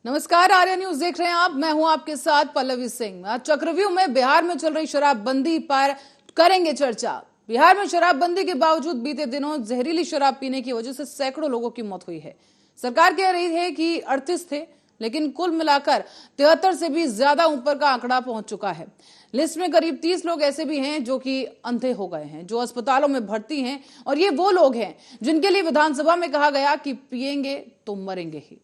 नमस्कार, आर्या न्यूज देख रहे हैं आप। मैं हूं आपके साथ पल्लवी सिंह। आज चक्रव्यूह में बिहार में चल रही शराबबंदी पर करेंगे चर्चा। बिहार में शराबबंदी के बावजूद बीते दिनों जहरीली शराब पीने की वजह से सैकड़ों लोगों की मौत हुई है। सरकार कह रही है कि 38 थे, लेकिन कुल मिलाकर 73 से भी ज्यादा ऊपर का आंकड़ा पहुंच चुका है। लिस्ट में करीब 30 लोग ऐसे भी हैं जो कि अंधे हो गए हैं, जो अस्पतालों में भर्ती हैं, और ये वो लोग हैं जिनके लिए विधानसभा में कहा गया कि पिएंगे तो मरेंगे ही।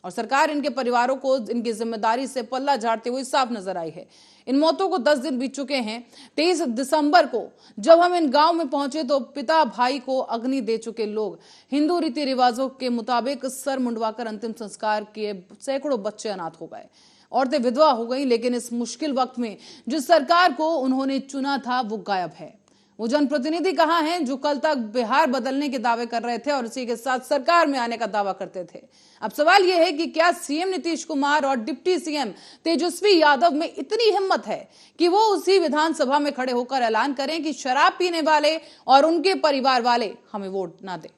और सरकार इनके परिवारों को इनकी जिम्मेदारी से पल्ला झाड़ते हुए साफ नजर आई है। इन मौतों को 10 दिन बीत चुके हैं। 23 दिसंबर को जब हम इन गांव में पहुंचे तो पिता भाई को अग्नि दे चुके लोग हिंदू रीति रिवाजों के मुताबिक सर मुंडवाकर अंतिम संस्कार किए। सैकड़ों बच्चे अनाथ हो गए, औरतें विधवा हो गई। लेकिन इस मुश्किल वक्त में जिस सरकार को उन्होंने चुना था वो गायब है। वो जनप्रतिनिधि कहां हैं जो कल तक बिहार बदलने के दावे कर रहे थे और इसी के साथ सरकार में आने का दावा करते थे। अब सवाल यह है कि क्या सीएम नीतीश कुमार और डिप्टी सीएम तेजस्वी यादव में इतनी हिम्मत है कि वो उसी विधानसभा में खड़े होकर ऐलान करें कि शराब पीने वाले और उनके परिवार वाले हमें वोट ना दें।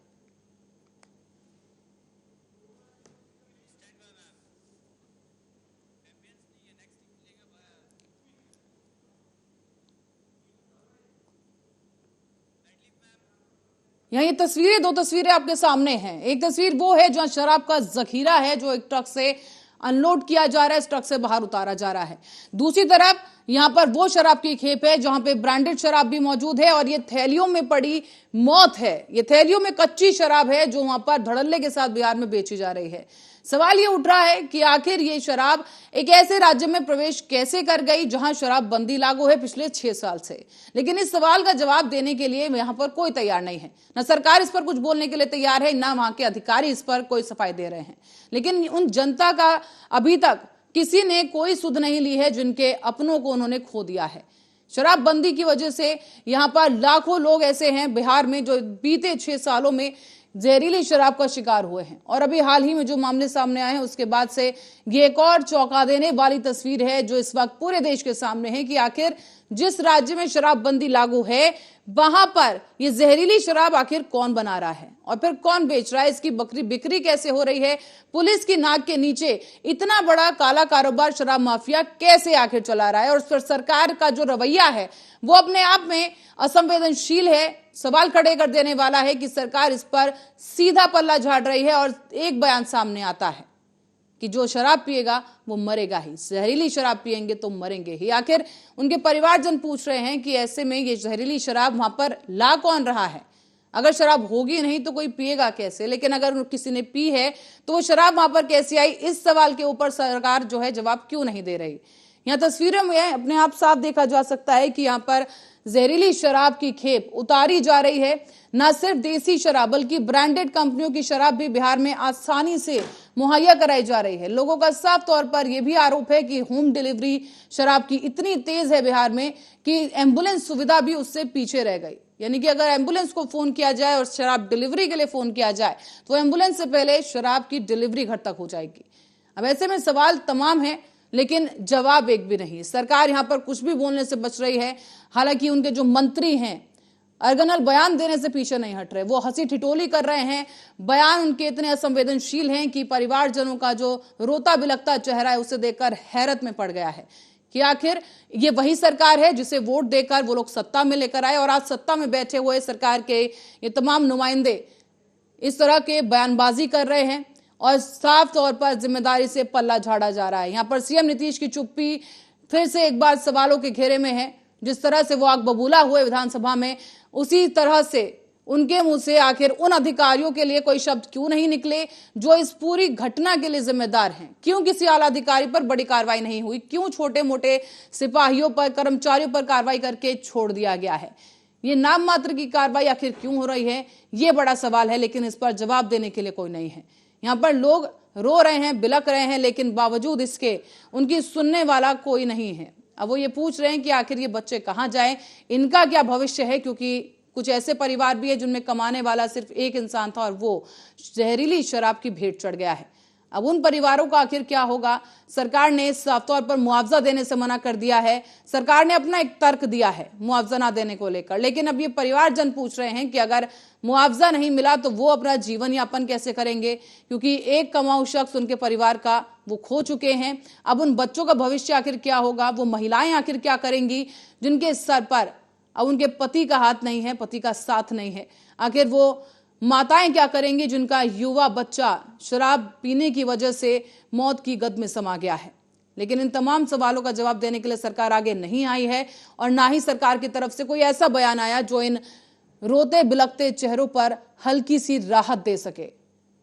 यहाँ ये तस्वीरें, दो तस्वीरें आपके सामने हैं। एक तस्वीर वो है जहां शराब का जखीरा है जो एक ट्रक से अनलोड किया जा रहा है, इस ट्रक से बाहर उतारा जा रहा है। दूसरी तरफ यहाँ पर वो शराब की खेप है जहां पे ब्रांडेड शराब भी मौजूद है और ये थैलियों में पड़ी मौत है। ये थैलियों में कच्ची शराब है जो वहां पर धड़ल्ले के साथ बिहार में बेची जा रही है। सवाल ये उठ रहा है कि आखिर ये शराब एक ऐसे राज्य में प्रवेश कैसे कर गई जहां शराब बंदी लागू है पिछले 6 साल से। लेकिन इस सवाल का जवाब देने के लिए यहां पर कोई तैयार नहीं है। न सरकार इस पर कुछ बोलने के लिए तैयार है, ना वहां के अधिकारी इस पर कोई सफाई दे रहे हैं। लेकिन उन जनता का अभी तक किसी ने कोई सुध नहीं ली है जिनके अपनों को उन्होंने खो दिया है। शराबबंदी की वजह से यहां पर लाखों लोग ऐसे हैं बिहार में जो बीते 6 सालों में जहरीली शराब का शिकार हुए हैं। और अभी हाल ही में जो मामले सामने आए हैं उसके बाद से ये एक और चौंका देने वाली तस्वीर है जो इस वक्त पूरे देश के सामने है कि आखिर जिस राज्य में शराबबंदी लागू है वहां पर ये जहरीली शराब आखिर कौन बना रहा है और फिर कौन बेच रहा है, इसकी बिक्री कैसे हो रही है, पुलिस की नाक के नीचे इतना बड़ा काला कारोबार शराब माफिया कैसे आखिर चला रहा है। और उस पर सरकार का जो रवैया है वो अपने आप में असंवेदनशील है। सवाल खड़े कर देने वाला है कि सरकार इस पर सीधा पल्ला झाड़ रही है। और एक बयान सामने आता है कि जो शराब पिएगा वो मरेगा ही, जहरीली शराब पिएंगे तो मरेंगे ही। आखिर उनके परिवारजन पूछ रहे हैं कि ऐसे में ये जहरीली शराब वहां पर ला कौन रहा है। अगर शराब होगी नहीं तो कोई पिएगा कैसे, लेकिन अगर किसी ने पी है तो वो शराब वहां पर कैसे आई, इस सवाल के ऊपर सरकार जो है जवाब क्यों नहीं दे रही। यहाँ तस्वीरों में अपने आप साफ देखा जा सकता है कि यहाँ पर जहरीली शराब की खेप उतारी जा रही है। न सिर्फ देसी शराब बल्कि ब्रांडेड कंपनियों की शराब भी बिहार में आसानी से मुहैया कराई जा रही है। लोगों का साफ तौर पर यह भी आरोप है कि होम डिलीवरी शराब की इतनी तेज है बिहार में कि एम्बुलेंस सुविधा भी उससे पीछे रह गई। यानी कि अगर एम्बुलेंस को फोन किया जाए और शराब डिलीवरी के लिए फोन किया जाए तो एम्बुलेंस से पहले शराब की डिलीवरी घर तक हो जाएगी। अब ऐसे में सवाल तमाम है लेकिन जवाब एक भी नहीं। सरकार यहां पर कुछ भी बोलने से बच रही है। हालांकि उनके जो मंत्री हैं अर्गनल बयान देने से पीछे नहीं हट रहे, वो हंसी ठिठोली कर रहे हैं। बयान उनके इतने असंवेदनशील हैं कि परिवारजनों का जो रोता बिलखता चेहरा है उसे देखकर हैरत में पड़ गया है कि आखिर ये वही सरकार है जिसे वोट देकर वो लोग सत्ता में लेकर आए और आज सत्ता में बैठे हुए सरकार के ये तमाम नुमाइंदे इस तरह के बयानबाजी कर रहे हैं और साफ तौर पर जिम्मेदारी से पल्ला झाड़ा जा रहा है। यहां पर सीएम नीतीश की चुप्पी फिर से एक बार सवालों के घेरे में है। जिस तरह से वो आग बबूला हुए विधानसभा में, उसी तरह से उनके मुंह से आखिर उन अधिकारियों के लिए कोई शब्द क्यों नहीं निकले जो इस पूरी घटना के लिए जिम्मेदार हैं। क्यों किसी आला अधिकारी पर बड़ी कार्रवाई नहीं हुई, क्यों छोटे मोटे सिपाहियों पर, कर्मचारियों पर कार्रवाई करके छोड़ दिया गया है। ये नाम मात्र की कार्रवाई आखिर क्यों हो रही है, ये बड़ा सवाल है। लेकिन इस पर जवाब देने के लिए कोई नहीं है। यहाँ पर लोग रो रहे हैं, बिलख रहे हैं, लेकिन बावजूद इसके उनकी सुनने वाला कोई नहीं है। अब वो ये पूछ रहे हैं कि आखिर ये बच्चे कहाँ जाएं, इनका क्या भविष्य है, क्योंकि कुछ ऐसे परिवार भी है जिनमें कमाने वाला सिर्फ एक इंसान था और वो जहरीली शराब की भेंट चढ़ गया है। अब उन परिवारों का आखिर क्या होगा? सरकार ने साफ तौर पर मुआवजा देने से मना कर दिया है। सरकार ने अपना एक तर्क दिया है मुआवजा ना देने को लेकर, लेकिन अब ये परिवारजन पूछ रहे हैं कि अगर मुआवजा नहीं मिला तो वो अपना जीवन यापन कैसे करेंगे, क्योंकि एक कमाऊ शख्स उनके परिवार का वो खो चुके हैं। अब उन बच्चों का भविष्य आखिर क्या होगा? वो महिलाएं आखिर क्या करेंगी जिनके सर पर अब उनके पति का हाथ नहीं है, पति का साथ नहीं है? आखिर वो माताएं क्या करेंगी जिनका युवा बच्चा शराब पीने की वजह से मौत की गद में समा गया है? लेकिन इन तमाम सवालों का जवाब देने के लिए सरकार आगे नहीं आई है और ना ही सरकार की तरफ से कोई ऐसा बयान आया जो इन रोते बिलखते चेहरों पर हल्की सी राहत दे सके।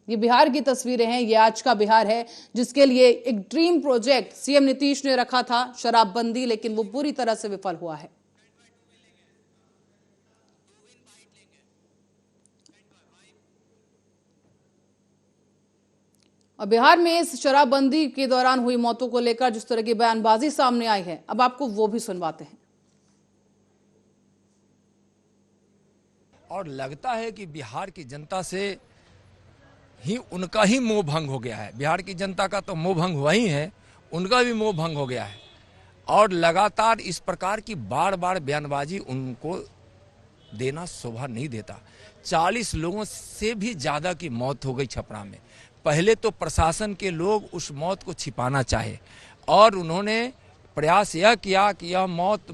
ये बिहार की तस्वीरें हैं, ये आज का बिहार है जिसके लिए एक ड्रीम प्रोजेक्ट सीएम नीतीश ने रखा था, शराबबंदी, लेकिन वो पूरी तरह से विफल हुआ है। और बिहार में इस शराबबंदी के दौरान हुई मौतों को लेकर जिस तरह की बयानबाजी सामने आई है, अब आपको वो भी सुनवाते हैं। और लगता है कि बिहार की जनता से ही उनका ही मोह भंग हो गया है। बिहार की जनता का तो मोह भंग हुआ ही है, उनका भी मोह भंग हो गया है। और लगातार इस प्रकार की बार बार बयानबाजी उनको देना शोभा नहीं देता। 40 लोगों से भी ज़्यादा की मौत हो गई छपरा में। पहले तो प्रशासन के लोग उस मौत को छिपाना चाहे और उन्होंने प्रयास यह किया कि यह मौत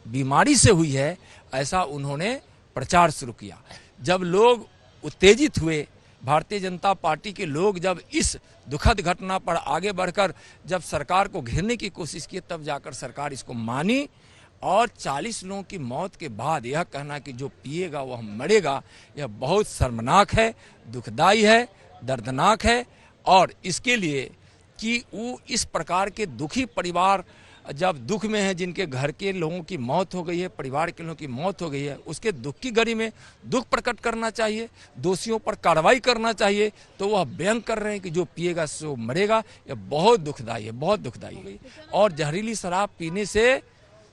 बीमारी से हुई है, ऐसा उन्होंने प्रचार शुरू किया। जब लोग उत्तेजित हुए, भारतीय जनता पार्टी के लोग जब इस दुखद घटना पर आगे बढ़कर जब सरकार को घेरने की कोशिश की, तब जाकर सरकार इसको मानी। और 40 लोगों की मौत के बाद यह कहना कि जो पिएगा वह मरेगा, यह बहुत शर्मनाक है, दुखदाई है, दर्दनाक है। और इसके लिए कि वो इस प्रकार के दुखी परिवार जब दुख में है, जिनके घर के लोगों की मौत हो गई है, परिवार के लोगों की मौत हो गई है, उसके दुख की घड़ी में दुख प्रकट करना चाहिए, दोषियों पर कार्रवाई करना चाहिए। तो वह व्यंग कर रहे हैं कि जो पिएगा सो मरेगा। यह बहुत दुखदाई है, बहुत दुखदाई। और जहरीली शराब पीने से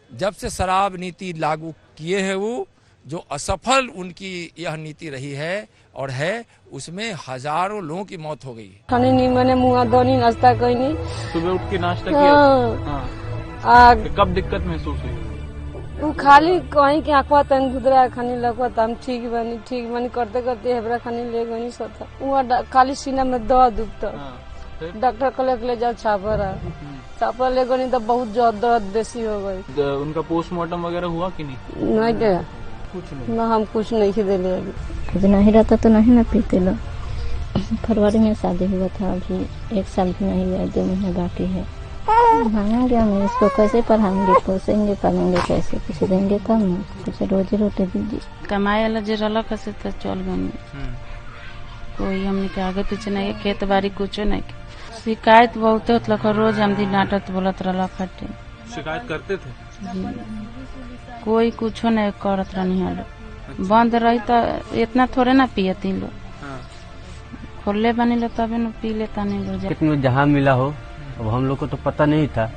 जब से शराब नीति लागू किए हैं, वो जो असफल उनकी यह नीति रही है और है, उसमें हजारों लोगों की मौत हो गई। खाने नहीं, मैंने मुँह धोनी, नाश्ता कोई नहीं। सुबह उठ के नाश्ता किया? हाँ। कब दिक्कत महसूस हुई? वो खाली कहीं के आंखवा तन धुदरा खाने लगवा, हम ठीक बनी करते करते हेबरा खाने ले गई सोता। वो खाली सीना में दर्द उठता। डॉक्टर को ले जाओ छापरा ले गई तो बहुत दर्द बेसी हो गई। उनका पोस्टमार्टम वगैरह हुआ कि नहीं? नहीं गया, कुछ नहीं। ना हम कुछ नहीं दिले अभी। कुछ नहीं रहता तो नहीं ना पीते लोग। फरवरी में शादी हुआ था, अभी 1 साल भी नहीं हुआ, 2 महीने बाकी है। भागेंगे हम, इसको कैसे पढ़ाएंगे, पोसेंगे, पालेंगे कैसे, कुछ देंगे तब ना, कुछ रोजी रोटी दीजिए। कमाए वाला जे रलक से तो चल गई, कोई हमने के आगे पीछे नहीं, खेत बाड़ी कुछ नहीं। शिकायत बहुत होत लख, रोज हम दिन डांटत बोलत रहला फटे। शिकायत करते थे? कोई कुछ नहीं करत रहनी है। बंद रही तो इतना थोड़े ना पियती लोग, खोले बनी लो तबे न पी लेता नहीं लोग। में जहाँ मिला हो, अब हम लोग को तो पता नहीं था।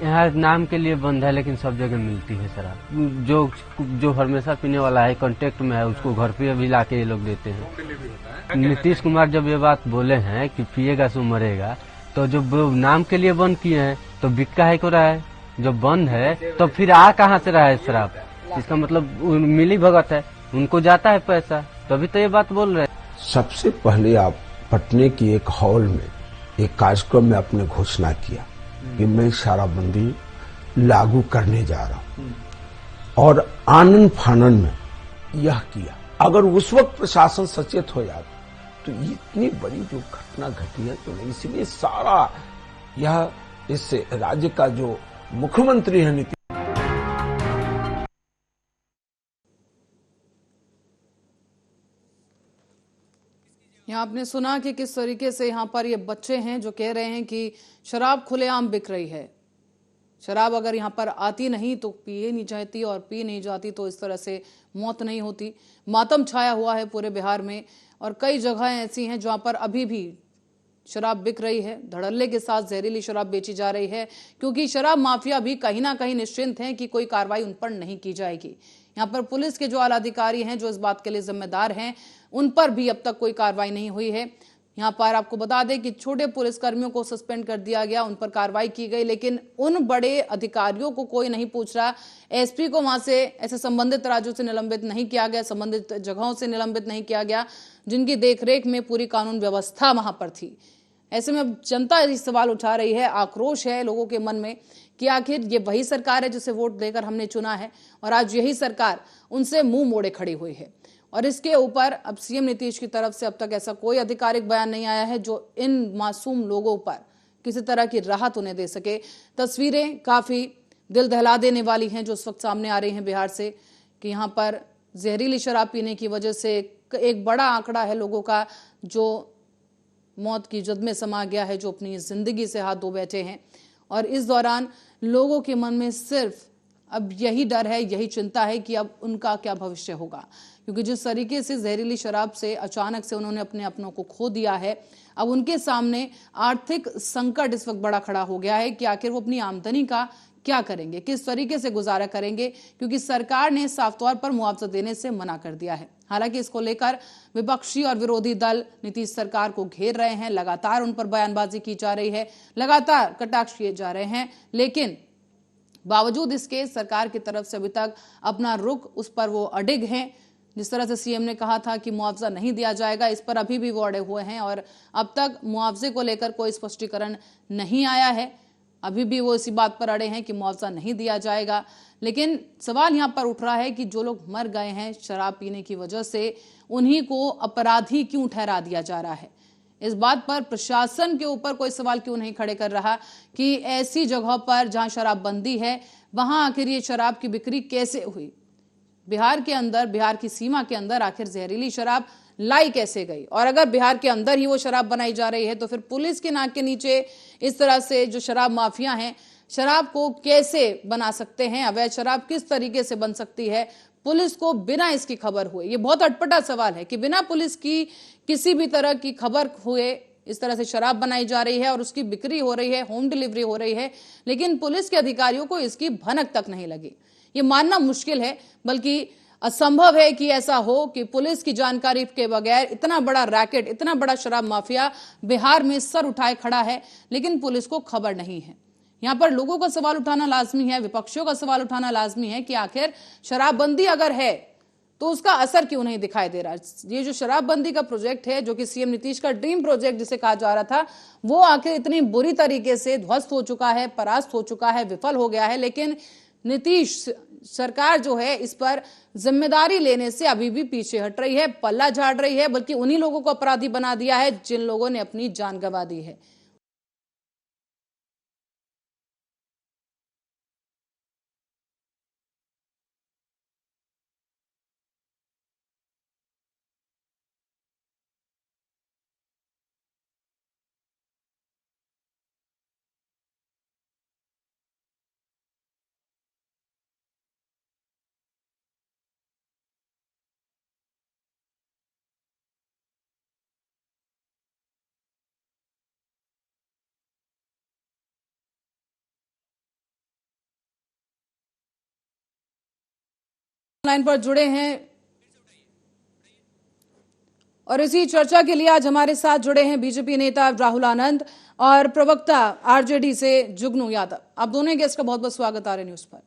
यहाँ नाम के लिए बंद है, लेकिन सब जगह मिलती है शराब। जो हमेशा पीने वाला है, कांटेक्ट में है, उसको घर पे भी लाके ये लोग देते हैं। नीतीश कुमार जब ये बात बोले हैं कि पिएगा सो मरेगा, तो जो नाम के लिए बंद किए हैं तो बिक्का है को रहा है। जो बंद है तो फिर आ कहाँ से रहा है शराब? इसका मतलब मिली भगत है, उनको जाता है पैसा, तभी तो ये बात बोल रहे हैं। सबसे पहले आप पटने की एक हॉल में एक कार्यक्रम में आपने घोषणा किया कि मैं शराबबंदी लागू करने जा रहा हूं, और आनन फानन में यह किया। अगर उस वक्त प्रशासन सचेत हो जाता तो इतनी बड़ी जो घटना घटी है तो नहीं। इसलिए सारा यह इस राज्य का जो मुख्यमंत्री है नीतीश, यहाँ आपने सुना कि किस तरीके से यहाँ पर ये बच्चे हैं जो कह रहे हैं कि शराब खुलेआम बिक रही है। शराब अगर यहाँ पर आती नहीं तो पिए नहीं जाती, और पी नहीं जाती तो इस तरह से मौत नहीं होती। मातम छाया हुआ है पूरे बिहार में, और कई जगह ऐसी हैं जहाँ पर अभी भी शराब बिक रही है। धड़ल्ले के साथ जहरीली शराब बेची जा रही है, क्योंकि शराब माफिया भी कहीं ना कहीं निश्चिंत हैं कि कोई कार्रवाई उन पर नहीं की जाएगी। यहाँ पर पुलिस के जो आला अधिकारी हैं जो इस बात के लिए जिम्मेदार हैं, उन पर भी अब तक कोई कार्रवाई नहीं हुई है। यहाँ पर आपको बता दें कि छोटे पुलिसकर्मियों को सस्पेंड कर दिया गया, उन पर कार्रवाई की गई, लेकिन उन बड़े अधिकारियों को कोई नहीं पूछ रहा। एसपी को वहां से ऐसे संबंधित राज्यों से निलंबित नहीं किया गया, संबंधित जगहों से निलंबित नहीं किया गया जिनकी देखरेख में पूरी कानून व्यवस्था वहां पर थी। ऐसे में जनता ये सवाल उठा रही है, आक्रोश है लोगों के मन में कि आखिर ये वही सरकार है जिसे वोट देकर हमने चुना है और आज यही सरकार उनसे मुंह मोड़े खड़ी हुई है। और इसके ऊपर अब सीएम नीतीश की तरफ से अब तक ऐसा कोई आधिकारिक बयान नहीं आया है जो इन मासूम लोगों पर किसी तरह की राहत उन्हें दे सके। तस्वीरें काफी दिल दहला देने वाली हैं जो इस वक्त सामने आ रही हैं बिहार से, कि यहाँ पर जहरीली शराब पीने की वजह से एक बड़ा आंकड़ा है लोगों का जो मौत की जद में समा गया है, जो अपनी जिंदगी से हाथ धो बैठे हैं। और इस दौरान लोगों के मन में सिर्फ अब यही डर है, यही चिंता है कि अब उनका क्या भविष्य होगा, क्योंकि जिस तरीके से जहरीली शराब से अचानक से उन्होंने अपने अपनों को खो दिया है, अब उनके सामने आर्थिक संकट इस वक्त बड़ा खड़ा हो गया है कि आखिर वो अपनी आमदनी का क्या करेंगे, किस तरीके से गुजारा करेंगे, क्योंकि सरकार ने साफ तौर पर मुआवजा देने से मना कर दिया है। हालांकि इसको लेकर विपक्षी और विरोधी दल नीतीश सरकार को घेर रहे हैं, लगातार उन पर बयानबाजी की जा रही है, लगातार कटाक्ष किए जा रहे हैं, लेकिन बावजूद इसके सरकार की तरफ से अभी तक अपना रुख उस पर वो अडिग हैं। जिस तरह से सीएम ने कहा था कि मुआवजा नहीं दिया जाएगा, इस पर अभी भी वो अड़े हुए हैं और अब तक मुआवजे को लेकर कोई स्पष्टीकरण नहीं आया है। अभी भी वो इसी बात पर अड़े हैं कि मुआवजा नहीं दिया जाएगा। लेकिन सवाल यहाँ पर उठ रहा है कि जो लोग मर गए हैं शराब पीने की वजह से, उन्हीं को अपराधी क्यों ठहरा दिया जा रहा है। इस बात पर प्रशासन के ऊपर कोई सवाल क्यों नहीं खड़े कर रहा कि ऐसी जगह पर जहां शराबबंदी है वहां आखिर ये शराब की बिक्री कैसे हुई, बिहार के अंदर, बिहार की सीमा के अंदर आखिर जहरीली शराब लाई कैसे गई, और अगर बिहार के अंदर ही वो शराब बनाई जा रही है तो फिर पुलिस के नाक के नीचे इस तरह से जो शराब माफिया हैं शराब को कैसे बना सकते हैं, अवैध शराब किस तरीके से बन सकती है पुलिस को बिना इसकी खबर हुए। ये बहुत अटपटा सवाल है कि बिना पुलिस की किसी भी तरह की खबर हुए इस तरह से शराब बनाई जा रही है और उसकी बिक्री हो रही है, होम डिलीवरी हो रही है, लेकिन पुलिस के अधिकारियों को इसकी भनक तक नहीं लगी। ये मानना मुश्किल है, बल्कि असंभव है कि ऐसा हो कि पुलिस की जानकारी के बगैर इतना बड़ा रैकेट, इतना बड़ा शराब माफिया बिहार में सर उठाए खड़ा है, लेकिन पुलिस को खबर नहीं है। यहाँ पर लोगों का सवाल उठाना लाजमी है, विपक्षियों का सवाल उठाना लाजमी है कि आखिर शराबबंदी अगर है तो उसका असर क्यों नहीं दिखाई दे रहा। ये जो शराबबंदी का प्रोजेक्ट है, जो कि सीएम नीतीश का ड्रीम प्रोजेक्ट जिसे कहा जा रहा था, वो आखिर इतनी बुरी तरीके से ध्वस्त हो चुका है, परास्त हो चुका है, विफल हो गया है। लेकिन नीतीश सरकार जो है इस पर जिम्मेदारी लेने से अभी भी पीछे हट रही है, पल्ला झाड़ रही है, बल्कि उन्हीं लोगों को अपराधी बना दिया है जिन लोगों ने अपनी जान गंवा दी है। लाइन पर जुड़े हैं और इसी चर्चा के लिए आज हमारे साथ जुड़े हैं बीजेपी नेता राहुल आनंद और प्रवक्ता आरजेडी से जुगनू यादव। आप दोनों गेस्ट का बहुत बहुत स्वागत आ रहे न्यूज पर।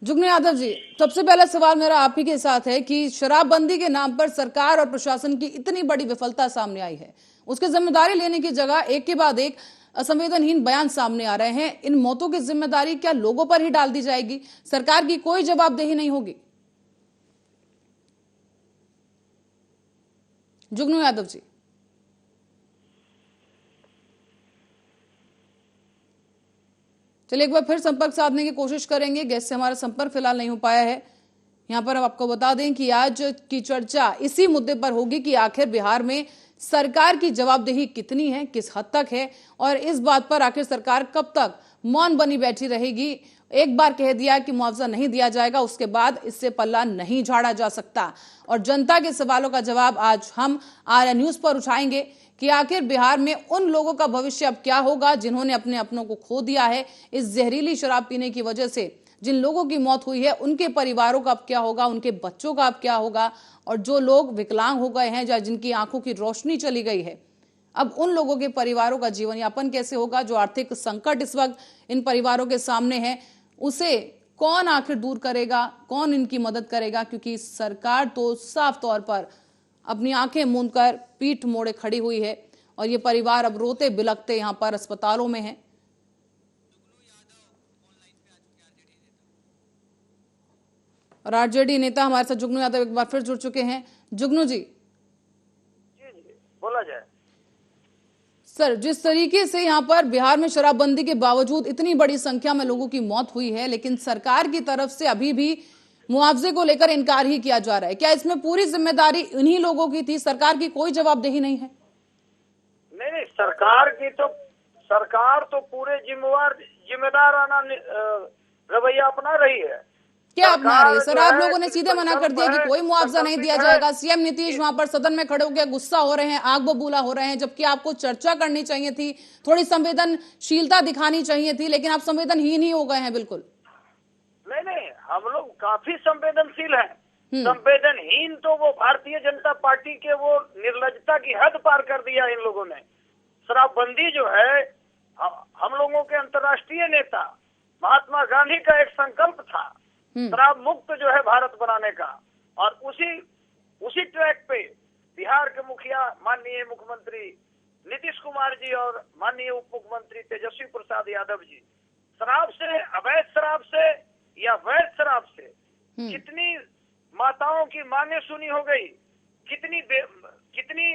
जुगनू यादव जी, सबसे पहला सवाल मेरा आप ही के साथ है कि शराबबंदी के नाम पर सरकार और प्रशासन की इतनी बड़ी विफलता सामने आई है, उसकी जिम्मेदारी लेने की जगह एक के बाद एक असंवेदनहीन बयान सामने आ रहे हैं। इन मौतों की जिम्मेदारी क्या लोगों पर ही डाल दी जाएगी? सरकार की कोई जवाबदेही नहीं होगी? जुगनू यादव जी। चलिए एक बार फिर संपर्क साधने की कोशिश करेंगे, गेस्ट से हमारा संपर्क फिलहाल नहीं हो पाया है। यहां पर हम आपको बता दें कि आज की चर्चा इसी मुद्दे पर होगी कि आखिर बिहार में सरकार की जवाबदेही कितनी है, किस हद तक है, और इस बात पर आखिर सरकार कब तक मौन बनी बैठी रहेगी। एक बार कह दिया कि मुआवजा नहीं दिया जाएगा, उसके बाद इससे पल्ला नहीं झाड़ा जा सकता। और जनता के सवालों का जवाब आज हम आर्या न्यूज पर उठाएंगे कि आखिर बिहार में उन लोगों का भविष्य अब क्या होगा जिन्होंने अपने अपनों को खो दिया है इस जहरीली शराब पीने की वजह से, जिन लोगों की मौत हुई है उनके परिवारों का अब क्या होगा, उनके बच्चों का अब क्या होगा, और जो लोग विकलांग हो गए हैं या जिनकी आंखों की रोशनी चली गई है, अब उन लोगों के परिवारों का जीवन यापन कैसे होगा। जो आर्थिक संकट इस वक्त इन परिवारों के सामने है, उसे कौन आखिर दूर करेगा, कौन इनकी मदद करेगा, क्योंकि सरकार तो साफ तौर पर अपनी आंखें मूंद कर पीठ मोड़े खड़ी हुई है और ये परिवार अब रोते बिलखते यहां पर अस्पतालों में है। और आरजेडी नेता हमारे साथ जुगनू यादव एक बार फिर जुड़ चुके हैं। जुगनू जी, बोला जाए सर, जिस तरीके से यहाँ पर बिहार में शराबबंदी के बावजूद इतनी बड़ी संख्या में लोगों की मौत हुई है, लेकिन सरकार की तरफ से अभी भी मुआवजे को लेकर इनकार ही किया जा रहा है। क्या इसमें पूरी जिम्मेदारी इन्हीं लोगों की थी? सरकार की कोई जवाबदेही नहीं है? नहीं, सरकार तो पूरे जिम्मेदाराना रवैया अपना रही है। क्या अपना रही है सर? आप लोगों ने सीधे मना कर दिया कि कोई मुआवजा नहीं दिया जाएगा। सीएम नीतीश वहां पर सदन में खड़े होकर गुस्सा हो रहे हैं, आग बबूला हो रहे हैं, जबकि आपको चर्चा करनी चाहिए थी, थोड़ी संवेदनशीलता दिखानी चाहिए थी, लेकिन आप संवेदनहीन ही हो गए हैं बिल्कुल। नहीं, हम लोग काफी संवेदनशील हैं। संवेदनहीन तो वो भारतीय जनता पार्टी के वो निर्लजता की हद पार कर दिया इन लोगों ने। शराबबंदी जो है, हम लोगों के अंतर्राष्ट्रीय नेता महात्मा गांधी का एक संकल्प था शराब मुक्त जो है भारत बनाने का, और उसी ट्रैक पे बिहार के मुखिया माननीय मुख्यमंत्री नीतीश कुमार जी और माननीय उप मुख्यमंत्री तेजस्वी प्रसाद यादव जी शराब से, अवैध शराब से या वैध शराब से कितनी माताओं की मांगे सुनी हो गई, कितनी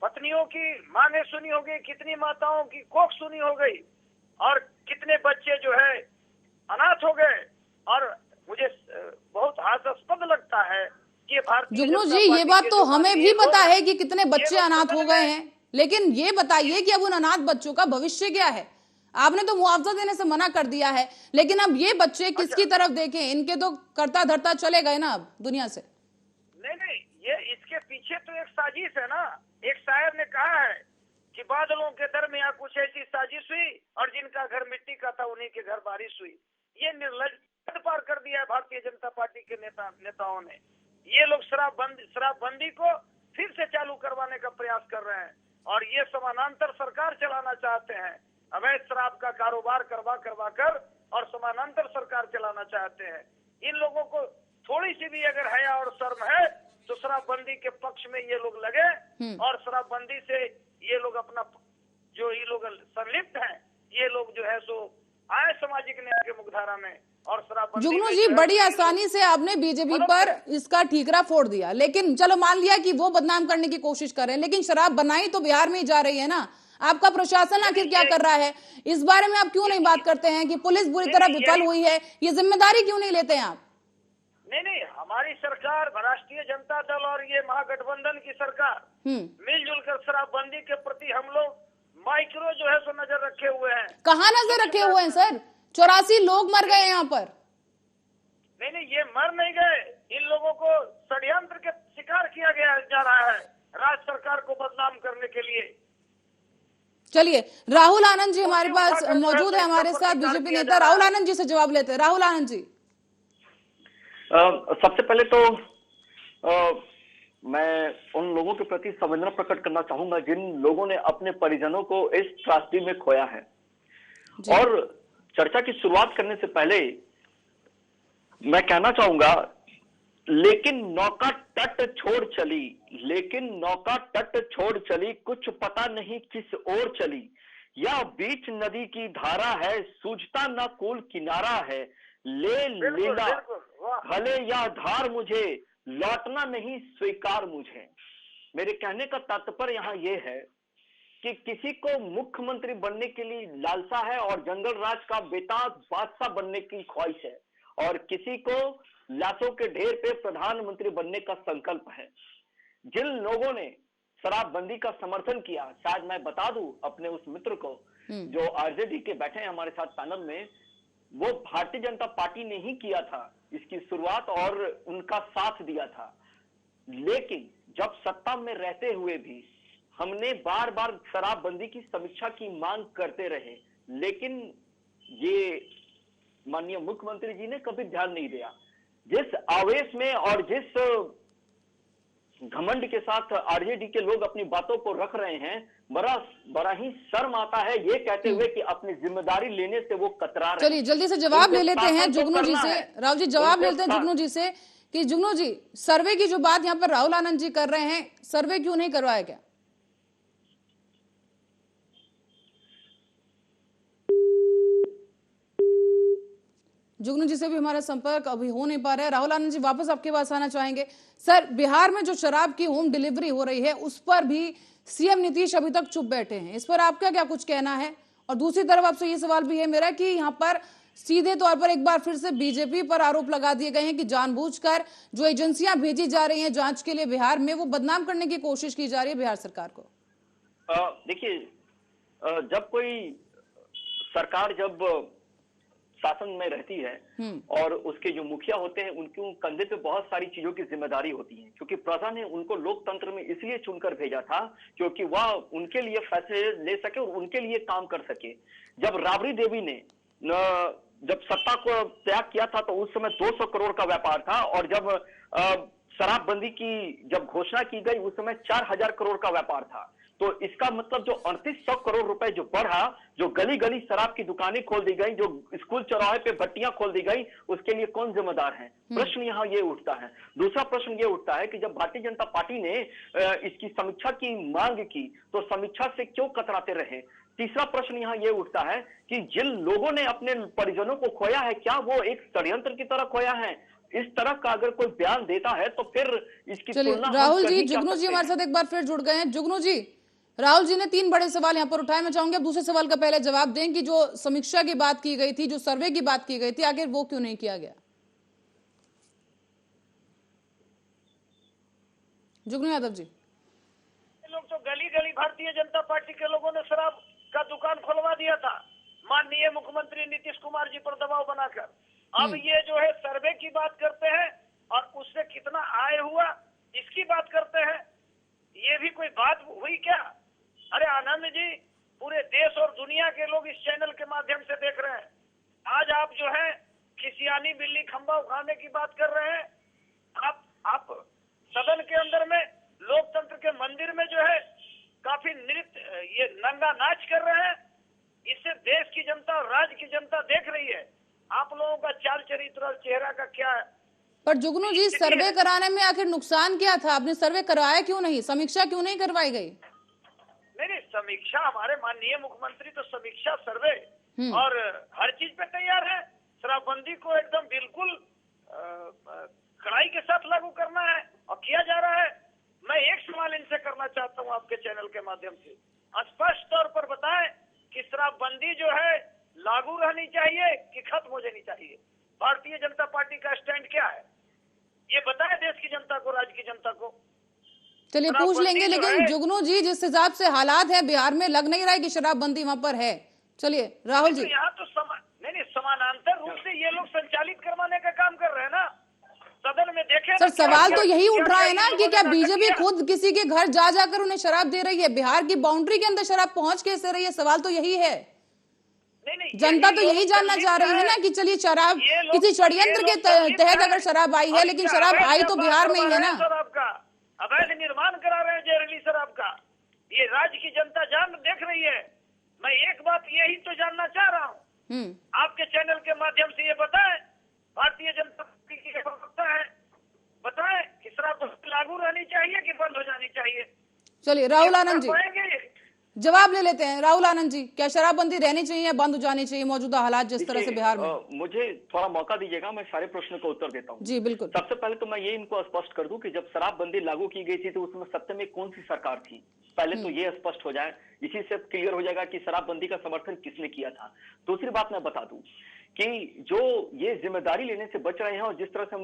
पत्नियों की मांगे सुनी हो गई, कितनी माताओं की कोख सुनी हो गई, और कितने बच्चे जो है अनाथ हो गए। और मुझे बहुत हास्यास्पद लगता है कि भारतीय जुगनू जी, ये बात तो हमें भी पता है कि कितने बच्चे अनाथ हो गए हैं, लेकिन ये बताइए कि अब उन अनाथ बच्चों का भविष्य क्या है? आपने तो मुआवजा देने से मना कर दिया है, लेकिन अब ये बच्चे किसकी तरफ देखें? इनके तो करता धरता चले गए ना अब दुनिया से। नहीं, ये इसके पीछे तो एक साजिश है ना। एक शायर ने कहा है कि बादलों के दरमियां कुछ ऐसी साजिश हुई और जिनका घर मिट्टी का था उन्हीं के घर बारिश हुई। ये निर्लज पार कर दिया है भारतीय जनता पार्टी के नेताओं ने। ये लोग शराबबंदी को फिर से चालू करवाने का प्रयास कर रहे हैं और ये समानांतर सरकार चलाना चाहते हैं। अवैध शराब का कारोबार करवा कर और समानांतर सरकार चलाना चाहते हैं। इन लोगों को थोड़ी सी भी अगर हया और शर्म है तो शराबबंदी के पक्ष में ये लोग लगे और शराबबंदी से ये लोग अपना जो ये लोग संलिप्त हैं, ये लोग जो है सो आए सामाजिक न्याय के मुख्यधारा में। और शराबबंदी जुगनू जी, बड़ी आसानी से आपने बीजेपी पर इसका ठीकरा फोड़ दिया, लेकिन चलो मान लिया कि वो बदनाम करने की कोशिश कर रहे हैं, लेकिन शराब बनाई तो बिहार में ही जा रही है ना। आपका प्रशासन आखिर क्या कर रहा है? इस बारे में आप क्यों नहीं बात करते हैं कि पुलिस बुरी तरह विफल हुई है? ये जिम्मेदारी क्यों नहीं लेते हैं आप? नहीं, हमारी सरकार, राष्ट्रीय जनता दल और ये महागठबंधन की सरकार मिलजुल कर शराबबंदी के प्रति हम लोग माइक्रो जो है सो नजर रखे हुए हैं। कहाँ नजर रखे हुए हैं सर? 84 लोग मर गए यहाँ पर। नहीं, ये मर नहीं गए। इन लोगों को षड्यंत्र के शिकार किया जा रहा है राज्य सरकार को बदनाम करने के लिए। चलिए, राहुल आनंद जी हमारे पास मौजूद है, हमारे साथ बीजेपी नेता। राहुल आनंद जी से जवाब लेते हैं। राहुल आनंद जी, सबसे पहले तो मैं उन लोगों के प्रति संवेदना प्रकट करना चाहूंगा जिन लोगों ने अपने परिजनों को इस त्रासदी में खोया है। और चर्चा की शुरुआत करने से पहले मैं कहना चाहूंगा, लेकिन नौका तट छोड़ चली, कुछ पता नहीं किस ओर चली, या बीच नदी की धारा है, सूझता ना कोई किनारा है, ले लीला भले या धार मुझे, लौटना नहीं स्वीकार मुझे। मेरे कहने का तात्पर्य यहाँ ये है कि किसी को मुख्यमंत्री बनने के लिए लालसा है और जंगल राज का बेताज बादशाह बनने की ख्वाहिश है, और किसी को लाशों के ढेर पे प्रधानमंत्री बनने का संकल्प है। जिन लोगों ने शराबबंदी का समर्थन किया, शायद मैं बता दूं अपने उस मित्र को जो आरजेडी के बैठे हैं हमारे साथ पैनल में, वो भारतीय जनता पार्टी ने ही किया था इसकी शुरुआत और उनका साथ दिया था। लेकिन जब सत्ता में रहते हुए भी हमने बार बार शराबबंदी की समीक्षा की मांग करते रहे, लेकिन ये माननीय मुख्यमंत्री जी ने कभी ध्यान नहीं दिया। जिस आवेश में और जिस घमंड के साथ आरजेडी के लोग अपनी बातों को रख रहे हैं, बड़ा ही शर्म आता है ये कहते हुए कि अपनी जिम्मेदारी लेने से वो कतरा रहे हैं। चलिए जल्दी से जवाब ले लेते हैं जुगनू जी से। राहुल जी जवाब ले लेते हैं जुगनू जी से कि जुगनू जी, सर्वे की जो बात यहाँ पर राहुल आनंद जी कर रहे हैं, सर्वे क्यों नहीं करवाया गया? जुगनू जी से भी हमारा संपर्क अभी हो नहीं पा रहा है। राहुल आनंद जी वापस आपके पास आना चाहेंगे। सर, बिहार में जो शराब की होम डिलीवरी हो रही है उस पर भी सीएम नीतीश अभी तक चुप बैठे हैं, इस पर आपका क्या कुछ कहना है? और दूसरी तरफ आपसे ये सवाल भी है मेरा कि यहाँ पर सीधे तौर पर एक बार फिर से बीजेपी पर आरोप लगा दिए गए हैं कि जानबूझकर जो एजेंसियां भेजी जा रही हैं जांच के लिए बिहार में, वो बदनाम करने की कोशिश की जा रही है बिहार सरकार को। देखिए, जब कोई सरकार जब शासन में रहती है और उसके जो मुखिया होते हैं उनके कंधे पे बहुत सारी चीजों की जिम्मेदारी होती है, क्योंकि प्रजा ने उनको लोकतंत्र में इसलिए चुनकर भेजा था क्योंकि वह उनके लिए फैसले ले सके और उनके लिए काम कर सके। जब राबड़ी देवी ने जब सत्ता को त्याग किया था तो उस समय 200 करोड़ का व्यापार था, और जब शराबबंदी की जब घोषणा की गई उस समय 4000 करोड़ का व्यापार था। तो इसका मतलब जो 3800 करोड़ रुपए जो बढ़ा, जो गली गली शराब की दुकानें खोल दी गई, जो स्कूल चौराहे पे भट्टियां खोल दी गई, उसके लिए कौन जिम्मेदार है? प्रश्न यहाँ ये उठता है। दूसरा प्रश्न ये उठता है कि जब भारतीय जनता पार्टी ने इसकी समीक्षा की मांग की तो समीक्षा से क्यों कतराते रहे? तीसरा प्रश्न यहाँ ये उठता है कि जिन लोगों ने अपने परिजनों को खोया है, क्या वो एक षड्यंत्र की तरह खोया है? इस तरह का अगर कोई बयान देता है तो फिर इसकी तुलना राहुल जी, जुगनू जी हमारे साथ एक बार फिर जुड़ गए हैं। जुगनू जी, राहुल जी ने 3 बड़े सवाल यहाँ पर उठाए, मैं चाहूंगी आप दूसरे सवाल का पहले जवाब दें कि जो समीक्षा की बात की गई थी, जो सर्वे की बात की गई थी, आखिर वो क्यों नहीं किया गया? जुगनू यादव जी। लोग तो गली गली भारतीय जनता पार्टी के लोगों ने शराब का दुकान खुलवा दिया था माननीय मुख्यमंत्री नीतीश कुमार जी पर दबाव बनाकर। अब ये जो है सर्वे की बात करते हैं और उससे कितना आय हुआ इसकी बात करते हैं, ये भी कोई बात हुई क्या? अरे आनंद जी, पूरे देश और दुनिया के लोग इस चैनल के माध्यम से देख रहे हैं। आज आप जो है खिसियानी बिल्ली खंबा उखाड़ने की बात कर रहे हैं। आप सदन के अंदर में लोकतंत्र के मंदिर में जो है काफी नृत्य, ये नंगा नाच कर रहे हैं। इससे देश की जनता और राज्य की जनता देख रही है आप लोगों का चाल चरित्र और चेहरा का क्या है। पर जुगनू जी, सर्वे कराने में आखिर नुकसान क्या था? आपने सर्वे कराया क्यों नहीं? समीक्षा क्यों नहीं करवाई गई? नहीं, समीक्षा हमारे माननीय मुख्यमंत्री तो समीक्षा सर्वे और हर चीज पे तैयार है। शराबबंदी को एकदम बिल्कुल कड़ाई के साथ लागू करना है और किया जा रहा है। मैं एक सवाल इनसे करना चाहता हूं आपके चैनल के माध्यम से, स्पष्ट तौर पर बताएं कि शराबबंदी जो है लागू रहनी चाहिए कि खत्म हो जानी चाहिए? भारतीय जनता पार्टी का स्टैंड क्या है ये बताएं देश की जनता को, राज्य की जनता को। चलिए पूछ लेंगे, लेकिन जुगनू जी जिस हिसाब से हालात है बिहार में, लग नहीं रहा है कि शराबबंदी वहां पर है। चलिए राहुल जी। यहाँ तो नहीं, समानांतर रूप से ये लोग संचालित करवाने का काम कर रहे हैं ना सदन में। देखे सर, सवाल तो यही उठ रहा है ना कि क्या बीजेपी खुद किसी के घर जा जाकर उन्हें शराब दे रही है? बिहार की बाउंड्री के अंदर शराब पहुंच कैसे रही है? सवाल तो यही है। जनता तो यही जानना चाह रही है ना कि चलिए शराब किसी षड्यंत्र के तहत अगर शराब आई है, लेकिन शराब आई तो बिहार में ही है ना। शराब का अवैध निर्माण करा रहे हैं जहरीली शराब का, ये राज्य की जनता देख रही है। मैं एक बात यही तो जानना चाह रहा हूँ आपके चैनल के माध्यम से, ये बताएं भारतीय जनता पार्टी की प्रवक्ता है, बताएं कि शराब लागू रहनी चाहिए कि बंद हो जानी चाहिए? चलिए राहुल आनंद जी जवाब ले लेते हैं। राहुल आनंद जी, क्या शराबबंदी रहनी चाहिए या बंद हो जानी चाहिए मौजूदा हालात जिस तरह से बिहार में? मुझे थोड़ा मौका दीजिएगा, मैं सारे प्रश्न का उत्तर देता हूँ। जी बिल्कुल। सबसे पहले तो मैं ये इनको स्पष्ट कर दूं कि जब शराबबंदी लागू की गई थी तो उसमें सत्ता में कौन सी सरकार थी, पहले तो ये स्पष्ट हो जाए। इसी से क्लियर हो जाएगा कि शराबबंदी का समर्थन किसने किया था। दूसरी बात मैं बता दूं कि जो ये जिम्मेदारी लेने से बच रहे हैं, और जिस तरह से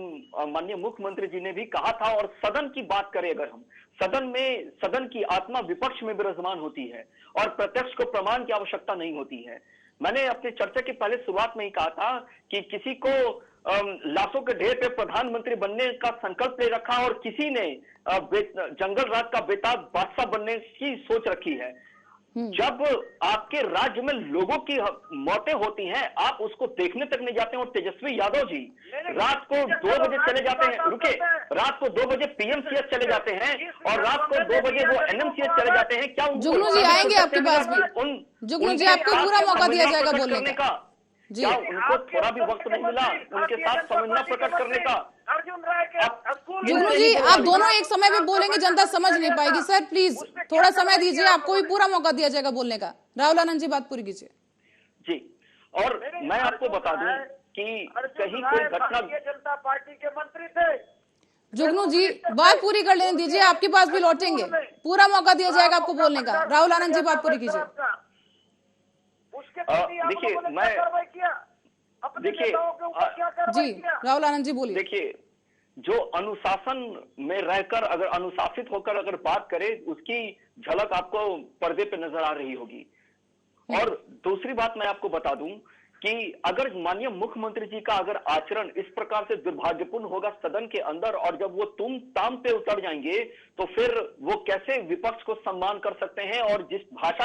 माननीय मुख्यमंत्री जी ने भी कहा था, और सदन की बात करें अगर हम, सदन की आत्मा विपक्ष में विराजमान होती है और प्रत्यक्ष को प्रमाण की आवश्यकता नहीं होती है। मैंने अपनी चर्चा के पहले शुरुआत में ही कहा था कि किसी को लाशों के ढेर पे प्रधानमंत्री बनने का संकल्प ले रखा और किसी ने जंगल राज का बेताब बादशाह बनने की सोच रखी है। जब आपके राज्य में लोगों की मौतें होती हैं, आप उसको देखने तक नहीं जाते हैं। और तेजस्वी यादव जी रात को 2 बजे चले जाते हैं, रुके, रात को 2 बजे पीएमसीएच चले जाते हैं और रात को 2 बजे वो एनएमसीएच चले जाते हैं। क्या जुगनू जी आएंगे आपके पास भी? जुगनू जी आपको पूरा मौका दिया जाएगा बोलने का। क्या उनको थोड़ा भी वक्त नहीं मिला उनके साथ संवेदना प्रकट करने का? जुगनू जी आप दोनों एक समय में बोलेंगे, जनता समझ नहीं पाएगी। सर प्लीज थोड़ा समय दीजिए, आपको भी पूरा मौका दिया जाएगा बोलने का। राहुल आनंद जी बात पूरी कीजिए। जी, और मैं आपको बता दूं कि कहीं कोई घटना, जनता पार्टी के मंत्री थे। जुगनू जी बात पूरी कर लेने दीजिए, आपके पास भी लौटेंगे, पूरा मौका दिया जाएगा आपको बोलने का। राहुल आनंद जी बात पूरी कीजिए। देखिए जी राहुल आनंद जी बोलिए। देखिए, जो अनुशासन में रहकर अगर अनुशासित होकर अगर बात करे उसकी झलक आपको पर्दे पे नजर आ रही होगी। और दूसरी बात मैं आपको बता दूं कि अगर माननीय मुख्यमंत्री जी का अगर आचरण इस प्रकार से दुर्भाग्यपूर्ण होगा सदन के अंदर, और जब वो तुम ताम पे उतर जाएंगे तो फिर वो कैसे विपक्ष को सम्मान कर सकते हैं? और जिस भाषा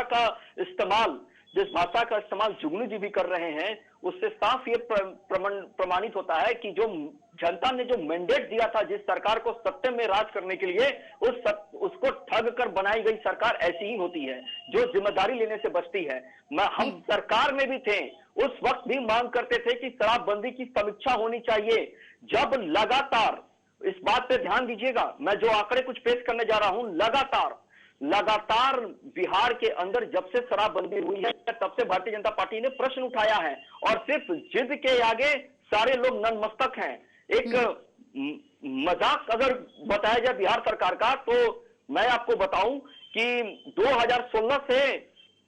का इस्तेमाल जुगनू जी भी कर रहे हैं, उससे साफ ये प्रमाणित होता है कि जो जनता ने जो मैंडेट दिया था जिस सरकार को सत्य में राज करने के लिए, उसको ठग कर बनाई गई सरकार ऐसी ही होती है जो जिम्मेदारी लेने से बचती है। हम सरकार में भी थे, उस वक्त भी मांग करते थे कि शराबबंदी की समीक्षा होनी चाहिए। जब लगातार, इस बात पे ध्यान दीजिएगा, मैं जो आंकड़े कुछ पेश करने जा रहा हूं, लगातार बिहार के अंदर जब से शराबबंदी हुई है तब से भारतीय जनता पार्टी ने प्रश्न उठाया है, और सिर्फ जिद के आगे सारे लोग नतमस्तक हैं। एक मजाक अगर बताया जाए बिहार सरकार का, तो मैं आपको बताऊं कि 2016 से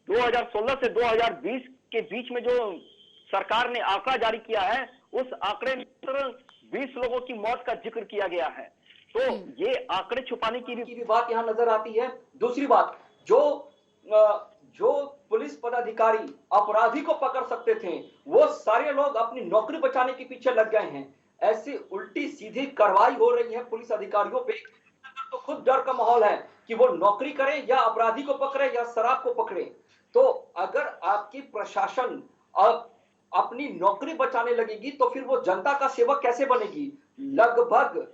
2020 के बीच में जो सरकार ने आंकड़ा जारी किया है, उस आंकड़े में 20 लोगों की मौत का जिक्र किया गया है। तो ये आंकड़े छुपाने की भी बात यहाँ नजर आती है। दूसरी बात, जो पुलिस पदाधिकारी अपराधी को पकड़ सकते थे, वो सारे लोग अपनी नौकरी बचाने के पीछे लग गए हैं। ऐसी उल्टी सीधी कार्रवाई हो रही है पुलिस अधिकारियों पे, तो खुद डर का माहौल है कि वो नौकरी करें या अपराधी को पकड़े या शराब को पकड़े। तो अगर आपकी प्रशासन अपनी नौकरी बचाने लगेगी तो फिर वो जनता का सेवक कैसे बनेगी? लगभग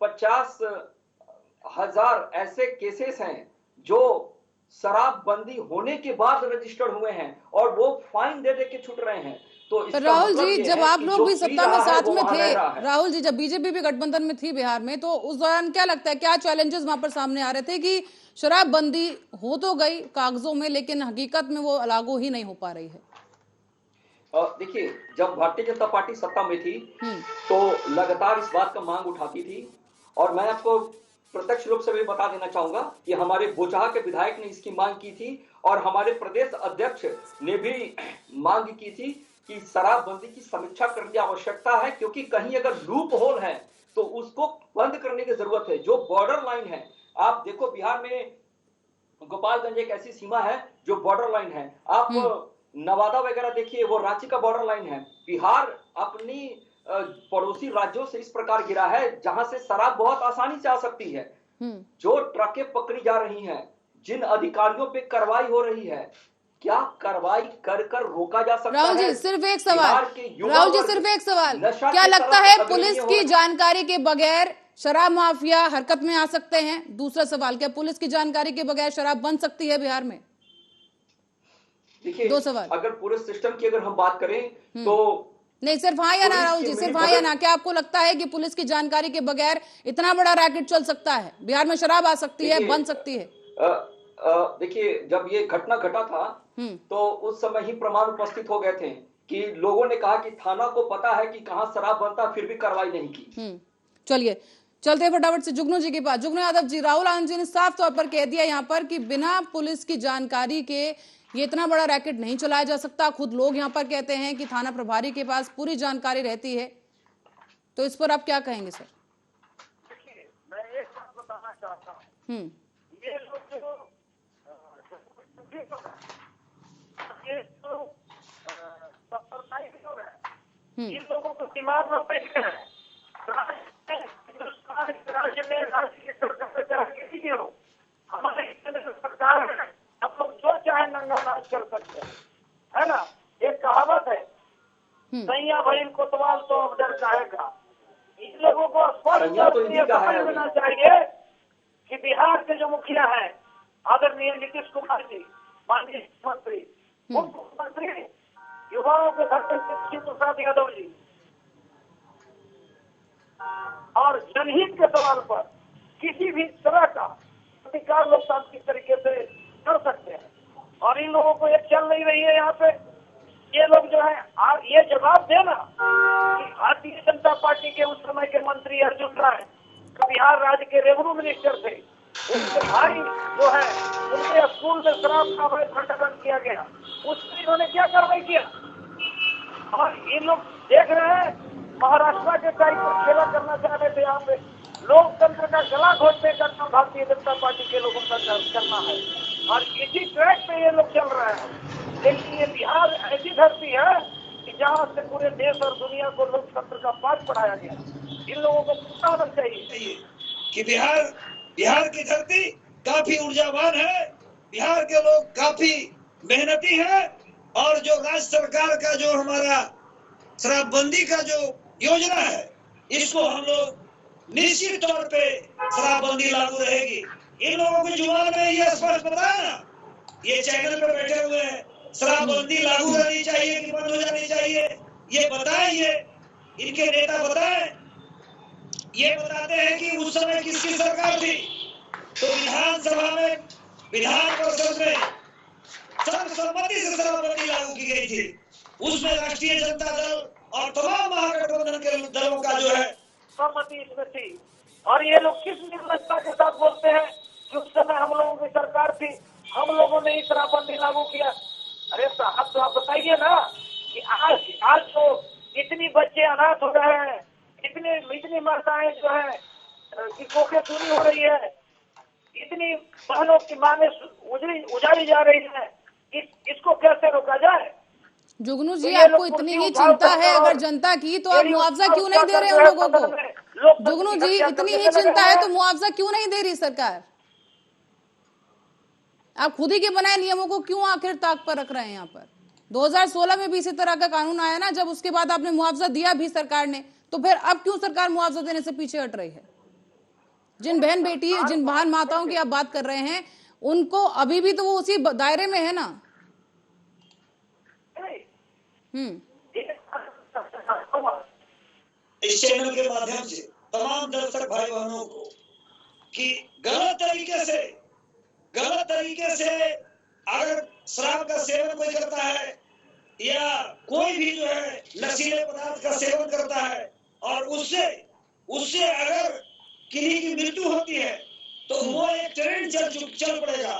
50,000 ऐसे केसेस हैं जो शराबबंदी होने के बाद रजिस्टर्ड हुए हैं और वो फाइन दे के छूट रहे हैं। तो राहुल जी, जब आप लोग भी सत्ता में साथ में थे, राहुल जी जब बीजेपी भी गठबंधन में थी बिहार में, तो उस दौरान क्या लगता है, क्या चैलेंजेस वहां पर सामने आ रहे थे कि शराबबंदी हो तो गई कागजों में, लेकिन हकीकत में वो लागू ही नहीं हो पा रही है? देखिए, जब भारतीय जनता पार्टी सत्ता में थी तो लगातार इस बात का मांग उठाती थी, और मैं आपको प्रत्यक्ष रूप से भी बता देना चाहूंगा कि हमारे बोचहा के विधायक ने इसकी मांग की थी और हमारे प्रदेश अध्यक्ष ने भी मांग की थी कि शराबबंदी की समीक्षा करने की आवश्यकता है, क्योंकि कहीं अगर लूप होल है तो उसको बंद करने की जरूरत है। जो बॉर्डर लाइन है, आप देखो बिहार में गोपालगंज एक ऐसी सीमा है जो बॉर्डर लाइन है। आप नवादा वगैरह देखिए, वो रांची का बॉर्डर लाइन है। बिहार अपनी पड़ोसी राज्यों से इस प्रकार गिरा है जहां से शराब बहुत आसानी से आ सकती है। जो ट्रकें पकड़ी जा रही हैं, जिन अधिकारियों पे कार्रवाई हो रही है, क्या कार्रवाई कर रोका जा सकता है? राहुल जी सिर्फ एक सवाल, क्या लगता है पुलिस की जानकारी के बगैर शराब माफिया हरकत में आ सकते हैं? दूसरा सवाल, क्या पुलिस की जानकारी के बगैर शराब बन सकती है बिहार में? देखिए, 2 सवाल। अगर पूरे सिस्टम की अगर हम बात करें तो नहीं, सिर्फ हाँ या ना राहुल जी, सिर्फ हाँ या ना, क्या आपको लगता है कि पुलिस की जानकारी के बगैर इतना बड़ा रैकेट चल सकता है? बिहार में शराब आ सकती है, बन सकती है? देखिए, जब ये घटना घटा था तो उस समय ही प्रमाण उपस्थित हो गए थे कि लोगों ने कहा कि थाना को पता है कि कहाँ शराब बनता, फिर भी कार्रवाई नहीं की। चलिए चलते फटाफट से जुगनू जी के पास। जुगनू यादव जी, राहुल आनंद जी ने साफ तौर पर कह दिया यहाँ पर कि बिना पुलिस की जानकारी के ये इतना बड़ा रैकेट नहीं चलाया जा सकता। खुद लोग यहाँ पर कहते हैं कि थाना प्रभारी के पास पूरी जानकारी रहती है, तो इस पर आप क्या कहेंगे सर? देखिए, मैं एक बात बताना चाहता हूँ, ये लोग इन लोगों को दिमाग में बैठ कर राज्य में राज्य की सरकार हमारे सकते हैं, है ना। एक कहावत है, सैया भइल कोतवाल तो अब डर काहेगा। इन लोगों को स्पष्ट समझ लेना चाहिए कि बिहार के जो मुखिया है आदरणीय नीतीश कुमार जी, माननीय मुख्यमंत्री, उप मुख्यमंत्री युवाओं के धरती प्रसाद यादव जी, और जनहित के सवाल पर किसी भी तरह का प्रतिकार लोकतांत्रिक तरीके से कर सकते हैं। और इन लोगों को ये चल नहीं रही है यहाँ पे। ये लोग जो है ये जवाब देना कि भारतीय जनता पार्टी के उस समय के मंत्री अर्जुन राय बिहार राज्य के रेवेन्यू मिनिस्टर थे, उनके भाई जो है उनके स्कूल में शराब का अवैध भंडारण किया गया, उसमें इन्होंने क्या कार्रवाई किया। और ये लोग देख रहे हैं महाराष्ट्र के टाइप पर खेला करना चाह रहे थे। यहाँ पे लोकतंत्र का गला घोटने का काम भारतीय जनता पार्टी के लोगों का करना है और इसी ट्रैक पे ये लोग चल रहे हैं। लेकिन ये बिहार ऐसी धरती है कि जहाँ से पूरे देश और दुनिया को लोकतंत्र का पाठ पढ़ाया गया। इन लोगों को पता होना चाहिए कि बिहार की धरती काफी ऊर्जावान है, बिहार के लोग काफी मेहनती है और जो राज्य सरकार का जो हमारा शराबबंदी का जो योजना है, इसको हम लोग निश्चित तौर पे शराबबंदी लागू रहेगी। इन लोगों की जुबान में ये स्पष्ट बताया ना, ये चैनल पे बैठे हुए हैं, शराबबंदी लागू करनी चाहिए कि बंद हो जानी चाहिए, ये बताएं। इनके नेता बताएं। ये बताते हैं कि उस समय किसकी सरकार थी, तो विधानसभा में, विधान परिषद में सर्वसम्मति से शराबबंदी लागू की गई थी। उसमें राष्ट्रीय जनता दल और तमाम महागठबंधन के दलों का जो है सहमति इसमें थी। और ये लोग किस निर्लजता के साथ बोलते हैं कि उस समय हम लोगों की सरकार थी, हम लोगों ने ही शराबबंदी लागू किया। अरे साहब, तो आप बताइए ना कि आज तो इतनी बच्चे अनाथ हो रहे हैं, इतनी माताएं जो है कि कोखे चूरी हो रही है, इतनी बहनों की मांगे उजाड़ी जा रही है, इसको कैसे रोका जाए। जुगनू जी, आपको इतनी ही चिंता है अगर जनता की, तो आप मुआवजा क्यों नहीं दे रहे उन लोगों को? जुगनू जी, इतनी ही चिंता है तो मुआवजा क्यों नहीं दे रही सरकार? आप खुद ही के बनाए नियमों को क्यों आखिर ताक पर रख रहे हैं यहाँ पर? 2016 में भी इसी तरह का कानून आया ना, जब उसके बाद आपने मुआवजा दिया भी सरकार ने, तो फिर अब क्यों सरकार मुआवजा देने से पीछे हट रही है? जिन बहन बेटी, जिन बहन माताओं की आप बात कर रहे हैं, उनको अभी भी तो वो उसी दायरे में है ना। इस चैनल के माध्यम से तमाम दर्शक भाई बहनों को कि गलत तरीके से अगर शराब का सेवन कोई करता है या कोई भी जो है नशीले पदार्थ का सेवन करता है और उससे अगर किन्हीं की मृत्यु होती है तो वो एक ट्रेंड चल पड़ेगा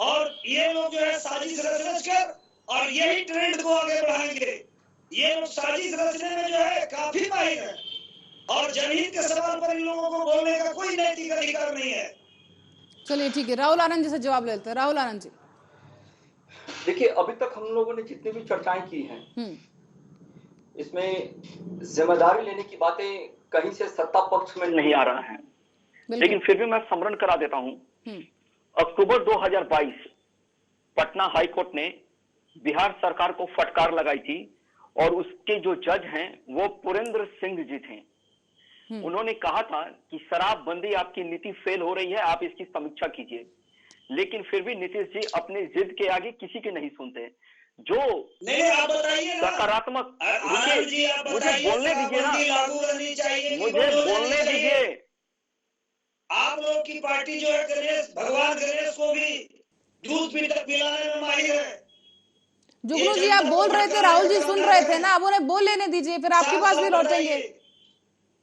और ये लोग जो है साजिश रच कर और यही ट्रेंड को आगे बढ़ाएंगे। ये लोग साजिश रचने में जो है काफी माहिर है और जनहित के सवाल पर इन लोगों को बोलने का कोई नैतिक अधिकार नहीं है। चलिए ठीक है, राहुल आनंद जी से जवाब लेते हैं। राहुल आनंद जी, देखिए, अभी तक हम लोगों ने जितनी भी चर्चाएं की हैं, इसमें जिम्मेदारी लेने की बातें कहीं से सत्ता पक्ष में नहीं आ रहा है, लेकिन फिर भी मैं स्मरण करा देता हूं। अक्टूबर 2022 पटना हाई कोर्ट ने बिहार सरकार को फटकार लगाई थी और उसके जो जज हैं वो पुरेंद्र सिंह जी थे। उन्होंने कहा था कि शराबबंदी आपकी नीति फेल हो रही है, आप इसकी समीक्षा कीजिए। लेकिन फिर भी नीतीश जी अपने जिद के आगे किसी के नहीं सुनते। जो सकारात्मक, मुझे बोलने दीजिए ना, मुझे बोलने दीजिए। आप लोग की पार्टी जो है भगवान गणेश को भी दूध पिलाने में माहिर है। जुगनू जी, आप बोल रहे थे, राहुल जी सुन रहे थे ना, अब उन्हें बोल लेने दीजिए, फिर आपके पास भी लौटेंगे।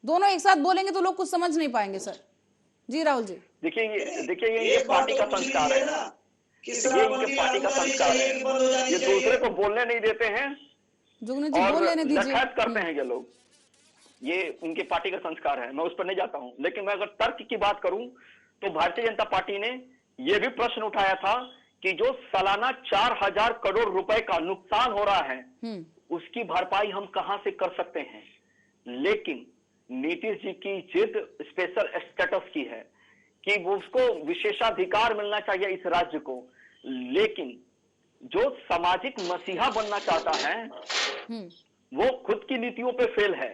दोनों एक साथ बोलेंगे तो लोग कुछ समझ नहीं पाएंगे। सर जी, राहुल जी, देखिए ये पार्टी का संस्कार है, ये इनके पार्टी का संस्कार है, ये दूसरे को बोलने नहीं देते हैं। जुगनू जी, बोल लेने दीजिए। करते हैं ये लोग, ये उनके पार्टी का संस्कार है, मैं उस पर नहीं जाता हूं। लेकिन मैं अगर तर्क की बात करूं तो भारतीय जनता पार्टी ने यह भी प्रश्न उठाया था कि जो सालाना 4000 करोड़ रुपए का नुकसान हो रहा है, उसकी भरपाई हम कहां से कर सकते हैं। लेकिन नीतीश जी की जिद स्पेशल स्टेटस की है कि वो उसको विशेषाधिकार मिलना चाहिए इस राज्य को। लेकिन जो सामाजिक मसीहा बनना चाहता है वो खुद की नीतियों पे फेल है।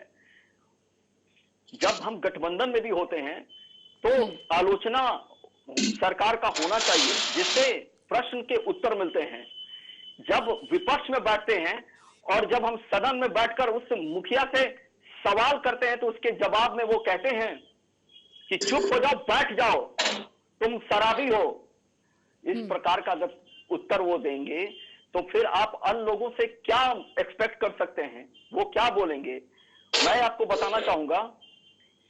जब हम गठबंधन में भी होते हैं तो आलोचना सरकार का होना चाहिए जिससे प्रश्न के उत्तर मिलते हैं। जब विपक्ष में बैठते हैं और जब हम सदन में बैठकर उस मुखिया से सवाल करते हैं तो उसके जवाब में वो कहते हैं कि चुप हो जाओ, बैठ जाओ, तुम शराबी हो। इस प्रकार का अगर उत्तर वो देंगे तो फिर आप अन्य लोगों से क्या एक्सपेक्ट कर सकते हैं, वो क्या बोलेंगे। मैं आपको बताना चाहूंगा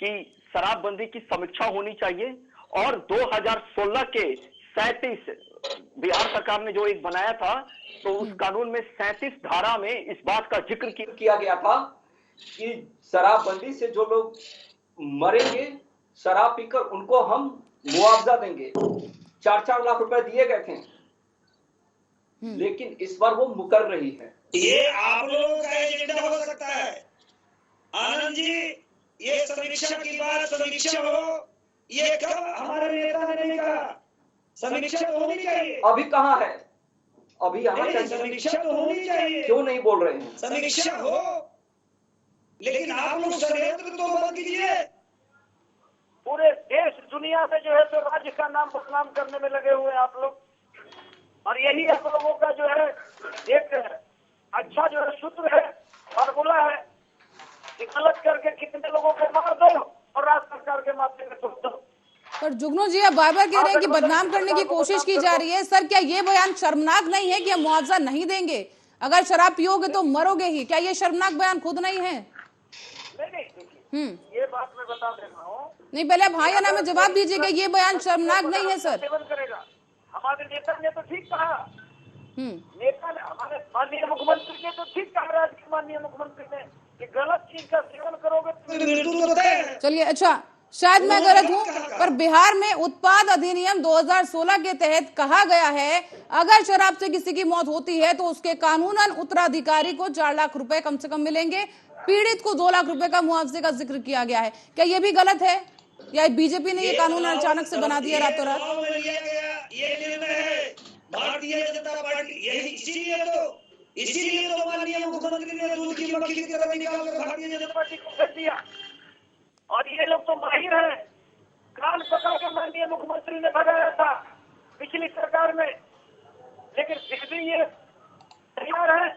कि शराबबंदी की समीक्षा होनी चाहिए और 2016 के 37 बिहार सरकार ने जो एक बनाया था तो उस कानून में 37 धारा में इस बात का जिक्र किया गया था कि शराबबंदी से जो लोग मरेंगे शराब पीकर उनको हम मुआवजा देंगे। 4-4 लाख रुपए दिए गए थे, लेकिन इस बार वो मुकर रही है। ये आप लोगों का एजेंडा हो सकता है आनंद जी। ये समीक्षा की बात समीक्षा हो, ये कब हमारे नेता ने नहीं कहा। समीक्षा तो होनी चाहिए। अभी कहाँ है, अभी यहाँ समीक्षा तो होनी चाहिए। क्यों नहीं बोल रहे हैं? समीक्षा हो, लेकिन आप लोग षड्यंत्र तो बंद कीजिए। पूरे देश दुनिया में जो है तो राज्य का नाम बदनाम करने में लगे हुए आप लोग, और यही आप लोगों का जो है एक अच्छा जो है सूत्र है, फार्मूला है कि गलत करके कितने लोगों को मार दो और राज्य सरकार के माथे में ठोक दो। पर जुगनू जी आप बार बार कह रहे हैं कि बदनाम करने की कोशिश की जा रही है। सर क्या ये बयान शर्मनाक नहीं है कि हम मुआवजा नहीं देंगे, अगर शराब पियोगे तो मरोगे ही? क्या ये शर्मनाक बयान खुद नहीं है? नहीं, ये बात मैं बता दे रहा हूँ। नहीं, पहले आप हाँ या ना में जवाब दीजिएगा, ये बयान शर्मनाक नहीं है सर। सेवन करेगा। हमारे नेता ने तो ठीक कहा, नेता ने, हमारे माननीय मुख्यमंत्री ने तो ठीक कहा, राज्य के माननीय मुख्यमंत्री ने कि गलत चीज का सेवन करोगे। चलिए, अच्छा शायद मैं गलत हूं, पर बिहार में उत्पाद अधिनियम 2016 के तहत कहा गया है अगर शराब से किसी की मौत होती है तो उसके कानूनन उत्तराधिकारी को 4 लाख रुपए कम से कम मिलेंगे, पीड़ित को 2 लाख रुपए का मुआवजे का जिक्र किया गया है। क्या ये भी गलत है या बीजेपी ने ये कानून अचानक से बना दिया रातों रात? ये निर्णय है भारतीय जनता पार्टी, यही इसीलिए तो माननीय मुख्यमंत्री ने दूध की मक्खी की तरह निकालकर भारतीय जनता पार्टी को भेज दिया। और ये लोग तो माहिर हैं, कान पकड़ के माननीय मुख्यमंत्री ने भगाया था पिछली सरकार में, लेकिन फिर भी ये तैयार है।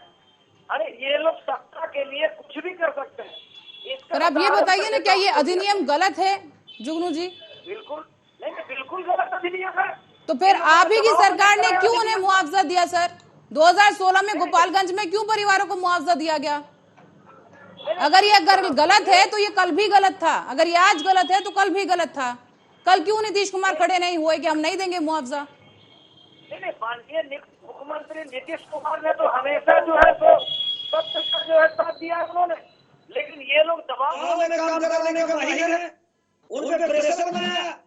अरे ये लोग सत्ता के लिए कुछ भी कर सकते हैं। पर आप ये बताइए ना, क्या ये अधिनियम गलत है जुगनू जी? बिल्कुल नहीं, बिल्कुल गलत अधिनियम है। तो फिर आप ही की सरकार ने क्यों उन्हें मुआवजा दिया सर? 2016 में गोपालगंज में क्यों परिवारों को मुआवजा दिया गया? अगर ये गलत है तो ये कल भी गलत था, अगर ये आज गलत है तो कल भी गलत था। कल क्यों नीतीश कुमार खड़े नहीं हुए कि हम नहीं देंगे मुआवजा? नहीं, माननीय मुख्यमंत्री नीतीश कुमार ने तो हमेशा जो है तो सत्य का जो है साथ दिया उन्होंने, लेकिन ये लोग दबाव में काम कराने का माहिर है, उन पे प्रेशर बनाया।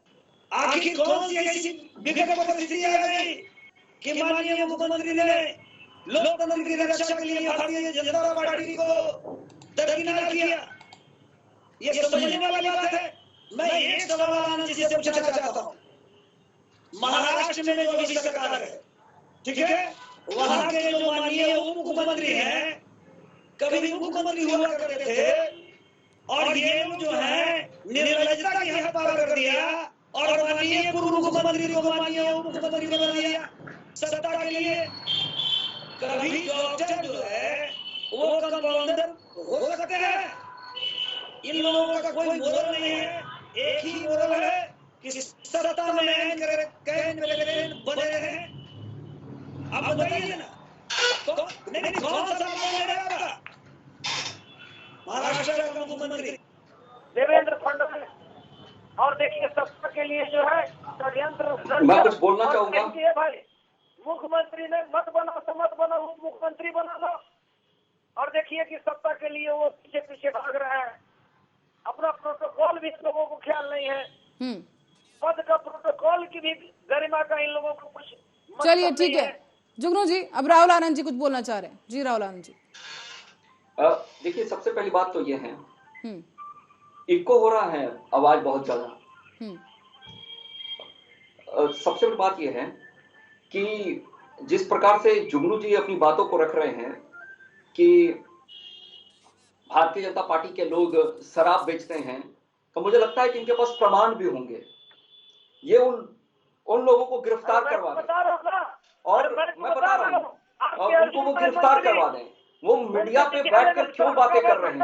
आखिर कौन सी ऐसी विकट परिस्थिति आ गई कि माननीय मुख्यमंत्री ने लोकतंत्र की रक्षा के लिए भारतीय जनता पार्टी को दरकिनार किया? ये समझने वाली बात है। मैं एक सवाल आनंद जी से पूछना चाहता हूँ, महाराष्ट्र में जो अभी सरकार है, ठीक है, वहाँ के जो माननीय उप मुख्यमंत्री हैं, कभी मुख्यमंत्री हुआ करते थे, और ये लोग जो है निर्लजता की हद पार कर दिया और माननीय पूर्व मुख्यमंत्री को माननीय उप मुख्यमंत्री बना दिया सत्ता के लिए। कभी डॉक्टर जो है वो कंपाउंडर हो सकते हैं। इन लोगों का कोई मोरल नहीं है, एक ही मोरल है कि सत्ता में बने रहे। आप बताइए ना, नहीं कौन सा मोरल है आपका? महाराष्ट्र का मुख्यमंत्री देवेंद्र फडणवीस, और देखिए सत्ता के लिए जो है षड्यंत्र। मैं कुछ बोलना चाहूंगा भाई, मुख्यमंत्री ने मत बना तो मत बना, उप मुख्यमंत्री बना लो, और देखिए कि सत्ता के लिए वो पीछे पीछे भाग रहा है। अपना प्रोटोकॉल भी इन लोगों को ख्याल नहीं है, पद का प्रोटोकॉल की भी गरिमा का इन लोगों को कुछ। चलिए ठीक है जुगनू जी, अब राहुल आनंद जी कुछ बोलना चाह रहे हैं। जी राहुल आनंद जी। देखिए, सबसे पहली बात तो ये है, इको हो रहा है आवाज बहुत ज्यादा। सबसे बड़ी बात यह है कि जिस प्रकार से जुगनू जी अपनी बातों को रख रहे हैं कि भारतीय जनता पार्टी के लोग शराब बेचते हैं, तो मुझे लगता है कि इनके पास प्रमाण भी होंगे। ये उन लोगों को गिरफ्तार करवा दें, और मैं बता रहा हूँ उनको वो गिरफ्तार करवा दें। वो मीडिया पे बैठकर क्यों बातें कर रहे हैं?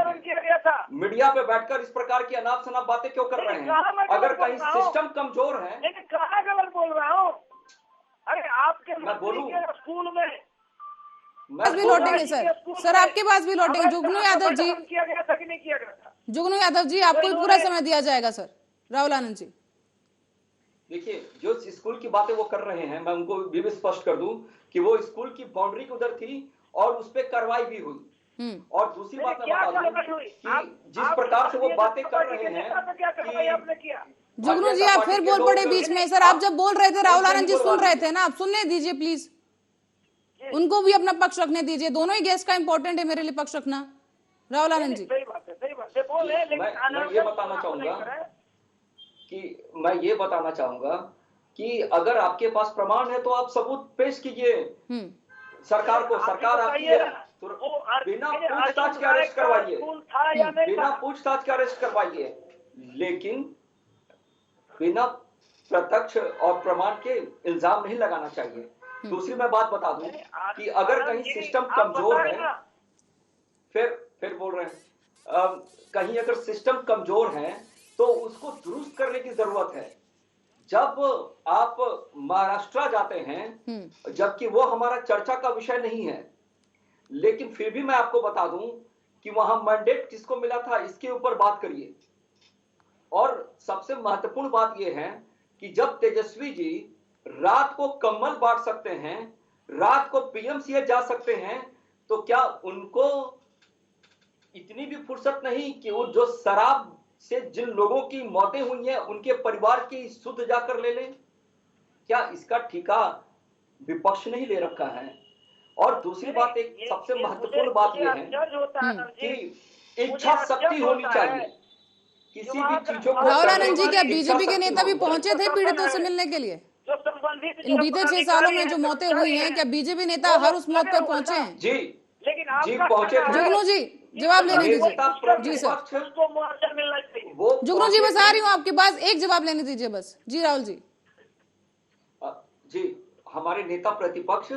मीडिया पे बैठकर इस प्रकार की अनाप शनाप बातें क्यों कर रहे हैं? अगर कहीं सिस्टम कमजोर है, लेकिन कहाँ गलत बोल रहा हूँ? अरे आपके मैं बोलूं स्कूल में भी लौटेंगे सर आपके पास भी लौटेंगे। जुगनू यादव जी, किया गया था कि नहीं किया गया था? जुगनू यादव जी, आपको पूरा समय दिया जाएगा सर। राहुल आनंद जी, देखिए, जो स्कूल की बातें वो कर रहे हैं, मैं उनको भी स्पष्ट कर दूं कि वो स्कूल की बाउंड्री के उधर थी और उस पर कार्रवाई भी हुई। और दूसरी बात मैं बता दूं कि जिस प्रकार से वो बातें कर रहे हैं कि जुगनू जी आप फिर बोल पड़े बीच में। सर आप जब बोल रहे थे, राहुल आनंद जी सुन रहे थे ना, आप सुनने दीजिए प्लीज, उनको भी अपना पक्ष रखने दीजिए। दोनों ही गेस्ट का इंपॉर्टेंट है मेरे लिए पक्ष रखना। राहुल आनंद जी, मैं ये बताना चाहूंगा कि अगर आपके पास प्रमाण है तो आप सबूत पेश कीजिए सरकार को। सरकार आपकी है, तो बिना पूछताछ के अरेस्ट करवाइए, बिना पूछताछ के अरेस्ट करवाइए, लेकिन बिना प्रत्यक्ष और प्रमाण के इल्जाम नहीं लगाना चाहिए। दूसरी मैं बात बता दूं कि अगर कहीं सिस्टम कमजोर है, फिर बोल रहे हैं कहीं अगर सिस्टम कमजोर है तो उसको दुरुस्त करने की जरूरत है। जब आप महाराष्ट्र जाते हैं, जबकि वो हमारा चर्चा का विषय नहीं है, लेकिन फिर भी मैं आपको बता दूं कि वहां मैंडेट किसको मिला था, इसके ऊपर बात करिए। और सबसे महत्वपूर्ण बात यह है कि जब तेजस्वी जी रात को कम्बल बांट सकते हैं, रात को पीएमसीएच जा सकते हैं, तो क्या उनको इतनी भी फुर्सत नहीं कि वो जो शराब से जिन लोगों की मौतें हुई हैं उनके परिवार की सुध जाकर ले लें? क्या इसका ठेका विपक्ष नहीं ले रखा है? और दूसरी बात, एक सबसे महत्वपूर्ण बात यह है कि इच्छा शक्ति होनी चाहिए किसी भी चीजों को। राहुल आनंद जी, क्या बीजेपी के नेता भी पहुंचे थे पीड़ितों से मिलने के लिए? इन बीते 6 सालों में जो मौतें हुई हैं, क्या बीजेपी नेता हर उस मौत पर पहुंचे हैं? जी पहुंचे। जुगनू जी जवाब लेने दीजिए। जी सर, जुगनू जी बस आ रही हूँ आपके पास, एक जवाब लेने दीजिए बस। जी राहुल जी। जी, हमारे नेता प्रतिपक्ष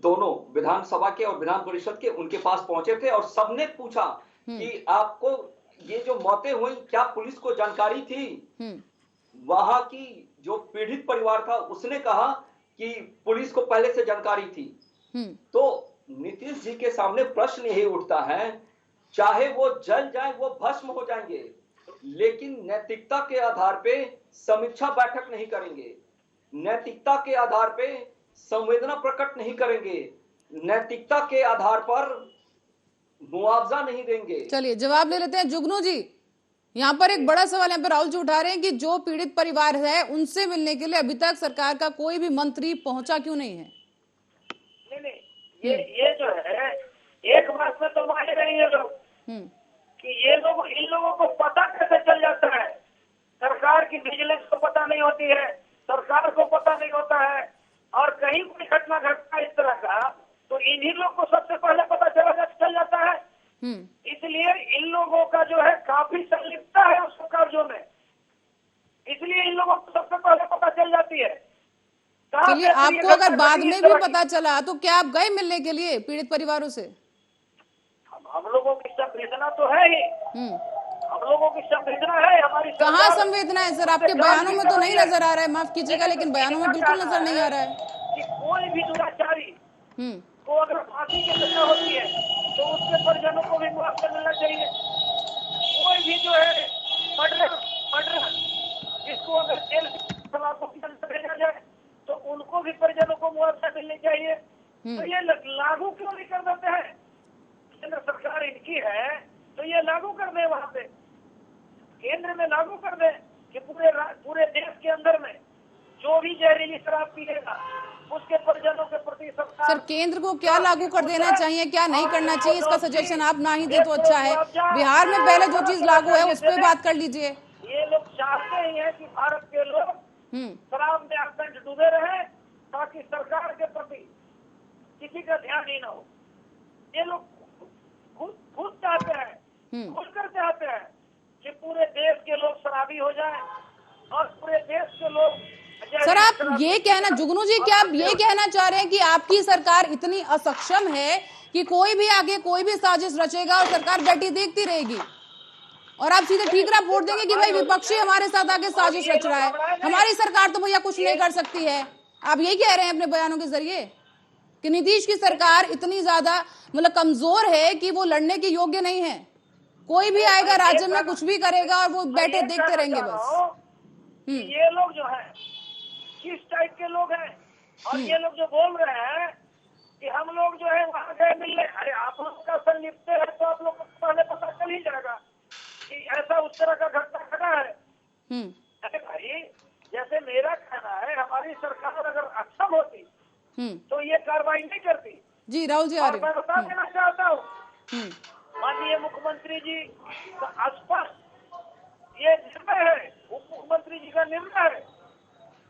दोनों विधानसभा के और विधान परिषद के उनके पास पहुंचे थे और सबने पूछा कि आपको ये जो मौतें हुई क्या पुलिस को जानकारी थी? वहां की जो पीड़ित परिवार था उसने कहा कि पुलिस को पहले से जानकारी थी। तो नीतीश जी के सामने प्रश्न यही उठता है, चाहे वो जल जाए, वो भस्म हो जाएंगे, लेकिन नैतिकता के आधार पे समीक्षा बैठक नहीं करेंगे, नैतिकता के आधार पे संवेदना प्रकट नहीं करेंगे, नैतिकता के आधार पर मुआवजा नहीं देंगे। चलिए जवाब ले लेते हैं। जुगनू जी, यहाँ पर एक बड़ा सवाल यहाँ पर राहुल जी उठा रहे हैं कि जो पीड़ित परिवार है उनसे मिलने के लिए अभी तक सरकार का कोई भी मंत्री पहुंचा क्यों नहीं है? नहीं, ये जो है एक बात में तो माने नहीं है लोग कि ये लोग, इन लोगों को पता कैसे चल जाता है? सरकार की विजिलेंस को पता नहीं होती है, सरकार को पता नहीं होता है, और कहीं कोई घटना घटता है इस तरह का तो इन्हीं लोग को सबसे पहले पता चल जाता है। इसलिए इन लोगों का जो है काफी संलिप्तता है उस कार्यों में, इसलिए इन लोगों को सबसे पहले पता चल जाती है। चलिए, आपको अगर बाद में भी पता चला तो क्या आप गए मिलने के लिए पीड़ित परिवारों से? हम लोगों की संवेदना तो है ही, हम लोगों की संवेदना है। हमारी कहाँ संवेदना है सर? आपके बयानों में तो नहीं नजर आ रहा है, माफ कीजिएगा, लेकिन बयानों में बिल्कुल नजर नहीं आ रहा है कि कोई भी दुराचारी को अगर फांसी की सजा होती है तो उसके परिजनों को भी मुआवजा मिलना चाहिए। कोई भी जो है मर्डर जिसको अगर जेल भेजा जाए तो उनको भी परिजनों को मुआवजा मिलनी चाहिए। तो ये लागू क्यों नहीं कर देते हैं? केंद्र सरकार इनकी है तो ये लागू कर दे, वहां पे केंद्र में लागू कर दे कि पूरे देश के अंदर में जो भी जहरीली शराब पिएगा उसके परिजनों के प्रति सरकार। सर, केंद्र को क्या लागू कर देना चाहिए, क्या नहीं करना चाहिए, इसका सजेशन आप ना ही दे तो अच्छा है। बिहार में पहले जो चीज लागू है उस पर बात कर लीजिए। ये लोग चाहते ही हैं कि भारत के लोग शराब में आकंठ डूबे रहे ताकि सरकार के प्रति किसी का ध्यान ही ना हो। ये लोग खुद चाहते हैं, खुलकर चाहते हैं कि पूरे देश के लोग शराबी हो जाएं और पूरे देश के लोग। सर आप ये कहना, जुगनू जी, क्या आप ये कहना चाह रहे हैं कि आपकी सरकार इतनी असक्षम है कि कोई भी आगे कोई भी साजिश रचेगा और सरकार बैठी देखती रहेगी और आप सीधे ठीकरा फोड़ देंगे कि भाई विपक्षी हमारे साथ आके साजिश रच रहा है, हमारी सरकार तो भैया कुछ नहीं कर सकती है? आप यही कह रहे हैं अपने बयानों के जरिए कि नीतीश की सरकार इतनी ज्यादा मतलब कमजोर है कि वो लड़ने के योग्य नहीं है? कोई भी आएगा राज्य में कुछ भी करेगा और वो बैठे देखते रहेंगे बस। ये लोग जो है किस टाइप के लोग हैं और ये लोग जो बोल रहे हैं कि हम लोग जो है वहां गए मिलने, अरे आप लोग का संलिप्त है तो आप लोग को पहले पता चल ही जाएगा कि ऐसा उस तरह का घटना घटा है। अरे भाई, जैसे मेरा कहना है हमारी सरकार अगर अक्षम होती तो ये कार्रवाई नहीं करती। जी राहुल जी, और मैं बता देना चाहता हूँ माननीय मुख्यमंत्री जी का स्पष्ट ये निर्णय है, उप मुख्यमंत्री जी का निर्णय है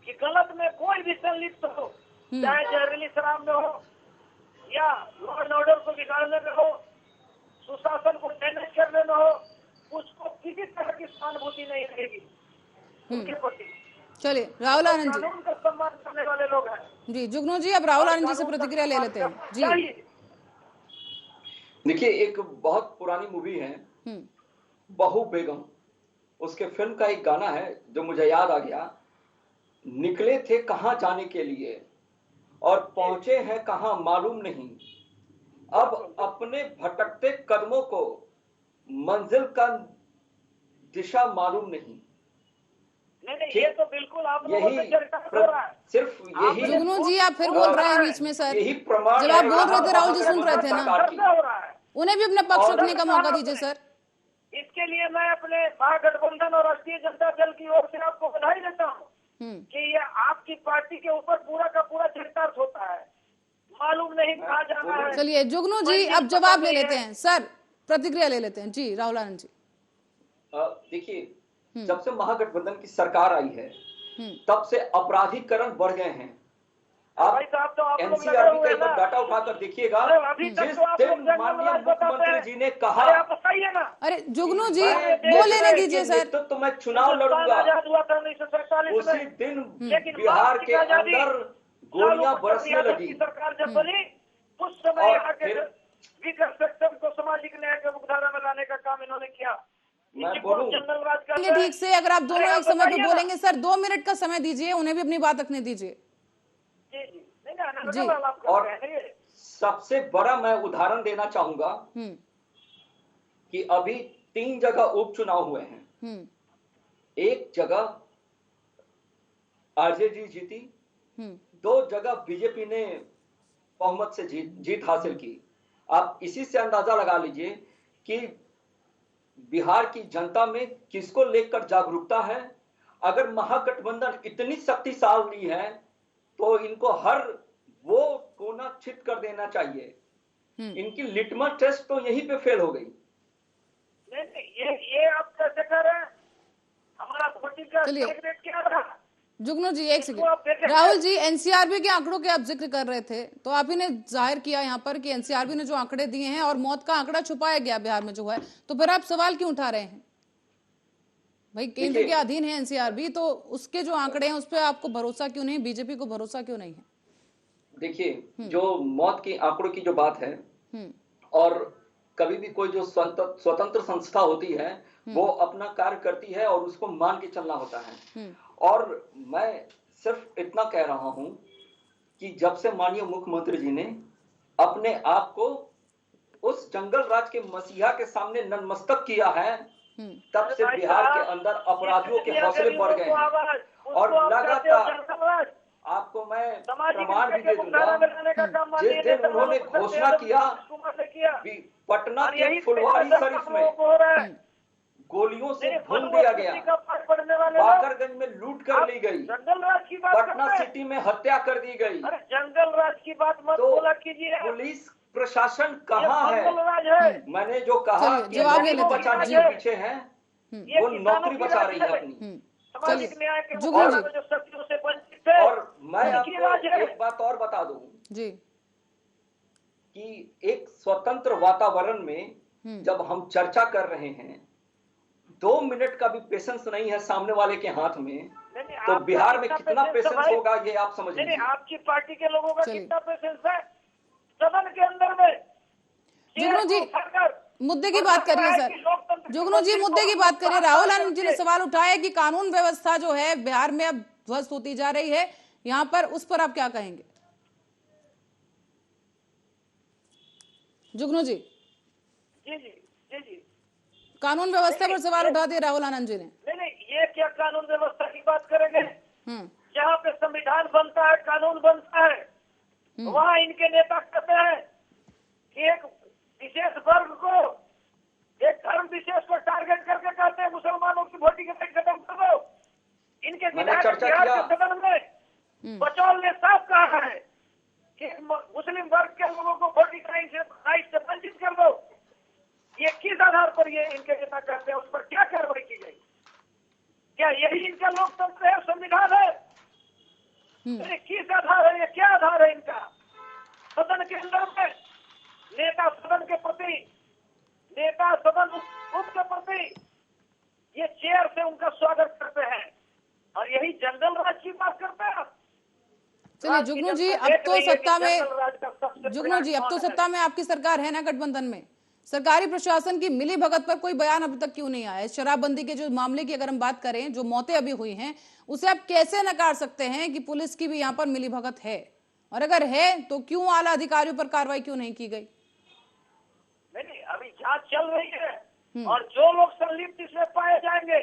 कि गलत में कोई भी संलिप्त हो, चाहे जहरीली शराब में हो या लॉ एंड ऑर्डर को बिगाड़ने में हो, सुशासन को डैमेज करने में हो, उसको किसी तरह की सहानुभूति नहीं रहेगी उनके प्रति। चलिए राहुल आनंद जी, कानून का सम्मान करने वाले लोग हैं। जी जुगनू जी, अब राहुल आनंद जी से प्रतिक्रिया ले लेते हैं। जी देखिए, एक बहुत पुरानी मूवी है बहू बेगम, उसके फिल्म का एक गाना है जो मुझे याद आ गया। निकले थे कहां जाने के लिए और पहुंचे हैं कहां मालूम नहीं, अब अपने भटकते कदमों को मंजिल का दिशा मालूम नहीं। नहीं, ये तो बिल्कुल आप लोगों से चरितार्थ हो रहा है। सिर्फ यही जुगनू जी, आप फिर बोल रहे हैं बीच में सर। यही प्रमाण जब आप बोल रहे थे राहुल जी सुन रहे थे ना, उन्हें भी अपना पक्ष रखने का मौका दीजिए सर। इसके लिए मैं अपने महागठबंधन और राष्ट्रीय जनता दल की ओर से आपको बधाई देता हूँ कि ये आपकी पार्टी के ऊपर पूरा का पूरा चरितार्थ होता है, मालूम नहीं कहाँ जाना है। चलिए जुगनू जी, अब जवाब ले लेते हैं सर, प्रतिक्रिया ले लेते हैं। जी राहुल आनंद जी, देखिए, जब से महागठबंधन की सरकार आई है तब से अपराधीकरण बढ़ गए हैं। आप एनसीआरबी का एक बार डाटा उठाकर देखिएगा, जिस दिन माननीय मुख्यमंत्री जी ने कहा, अरे जुगनू जी वो लेने दीजिए सर, तो मैं चुनाव लड़ूंगा, उसी दिन बिहार के अंदर गोलियां बरसने लगी। सरकार जब बनी उस समय विकास सिस्टम को सामाजिक न्याय के मुख्यधारा में लाने का काम इन्होंने किया। मैं बोलूं ठीक से, अगर आप दोनों एक समय पे बोलेंगे सर, 2 मिनट का समय दीजिए, उन्हें भी अपनी बात रखने दीजिए। जी, और सबसे बड़ा मैं उदाहरण देना चाहूंगा कि अभी 3 जगह उपचुनाव हुए हैं। एक जगह आरजेडी जीती, 2 जगह बीजेपी ने बहुमत से जीत हासिल की। आप इसी से अंदाजा लगा लीजिए कि बिहार की जनता में किसको लेकर जागरूकता है। अगर महागठबंधन इतनी शक्तिशाली है तो इनको हर वो कोना छित कर देना चाहिए। इनकी लिटमस टेस्ट तो यहीं पे फेल हो गई। नहीं, ये आप कैसे कर रहे हैं? हमारा वोटिंग का रेट क्या रहा? जुगनू जी एक सेकंड, राहुल जी एनसीआरबी के आंकड़ों के आप जिक्र कर रहे थे, तो आप ही ने जाहिर किया यहाँ पर कि एनसीआरबी ने जो आंकड़े दिए हैं और मौत का आंकड़ा छुपाया गया बिहार में जो है, तो फिर आप सवाल क्यों उठा रहे हैं? भाई केंद्र के अधीन है एनसीआरबी, तो उसके जो आंकड़े हैं उस पर आपको भरोसा क्यों नहीं, बीजेपी को भरोसा क्यों नहीं है? देखिए, जो मौत के आंकड़ों की जो बात है, और कभी भी कोई जो स्वतंत्र संस्था होती है वो अपना कार्य करती है और उसको मान के चलना होता है। और मैं सिर्फ इतना कह रहा हूं कि जब से माननीय मुख्यमंत्री जी ने अपने आप को उस जंगल राज के मसीहा के सामने नतमस्तक किया है, तब से बिहार के अंदर अपराधियों के हौसले बढ़ गए हैं। और लगातार आपको मैं प्रमाण भी दे दूंगा, जिस दिन उन्होंने घोषणा किया पटना के फुलवारीशरीफ में गोलियों से भून दिया गया, बाकरगंज में लूट कर ली गई, पटना सिटी में हत्या कर दी गई, जंगल राज की बात मत बोला कीजिए। पुलिस प्रशासन कहाँ है? मैंने जो कहा कि नौकरी बचाने के पीछे है, वो नौकरी बचा रही है अपनी। और मैं आपको एक बात और बता दूं जी, कि एक स्वतंत्र वातावरण में जब हम चर्चा कर रहे हैं, 2 मिनट का भी पेशेंस नहीं है सामने वाले के हाथ में, तो बिहार में कितना पेशेंस होगा ये आप समझ लीजिए। आपकी पार्टी के लोगों का कितना पेशेंस है सदन के अंदर में? जुगनू जी मुद्दे की बात करिए सर, जुगनू जी मुद्दे की बात करिए। राहुल आनंद जी ने सवाल उठाया कि कानून व्यवस्था जो है बिहार में अब ध्वस्त होती जा रही है, यहाँ पर उस पर आप क्या कहेंगे? जुगनू जी। जी जी जी जी कानून व्यवस्था पर सवाल उठा दिए राहुल आनंद जी ने। नहीं, ये क्या कानून व्यवस्था की बात करेंगे? जहाँ पे संविधान बनता है, कानून बनता है, वहाँ इनके नेता कहते हैं कि एक विशेष वर्ग को, एक धर्म विशेष को टारगेट करके कहते हैं मुसलमानों की वोटिंग खत्म कर दो। इनके विधायक बिहार के सदन में बचौल ने साफ कहा है कि मुस्लिम वर्ग के लोगों को वोटिंग राइट से वंचित कर दो। ये किस आधार पर ये इनके नेता कहते हैं, उस पर क्या कार्रवाई की गई? क्या यही इनका लोकतंत्र है, संविधान है? किस आधार है, ये क्या आधार है इनका? सदन के अंदर में नेता सदन के प्रति, नेता सदन उप के प्रति ये चेयर से उनका स्वागत करते हैं, और यही जंगल राज की बात करते हैं। चलिए जुगनू जी, अब तो सत्ता में, जुगनू जी अब तो सत्ता में आपकी सरकार है ना गठबंधन में, सरकारी प्रशासन की मिली भगत पर कोई बयान अभी तक क्यों नहीं आया? शराबबंदी के जो मामले की अगर हम बात करें, जो मौतें अभी हुई हैं, उसे आप कैसे नकार सकते हैं कि पुलिस की भी यहाँ पर मिली भगत है? और अगर है तो क्यों आला अधिकारियों पर कार्रवाई क्यों नहीं की गई? नहीं, अभी जांच चल रही है, और जो लोग संलिप्त इसमें पाए जाएंगे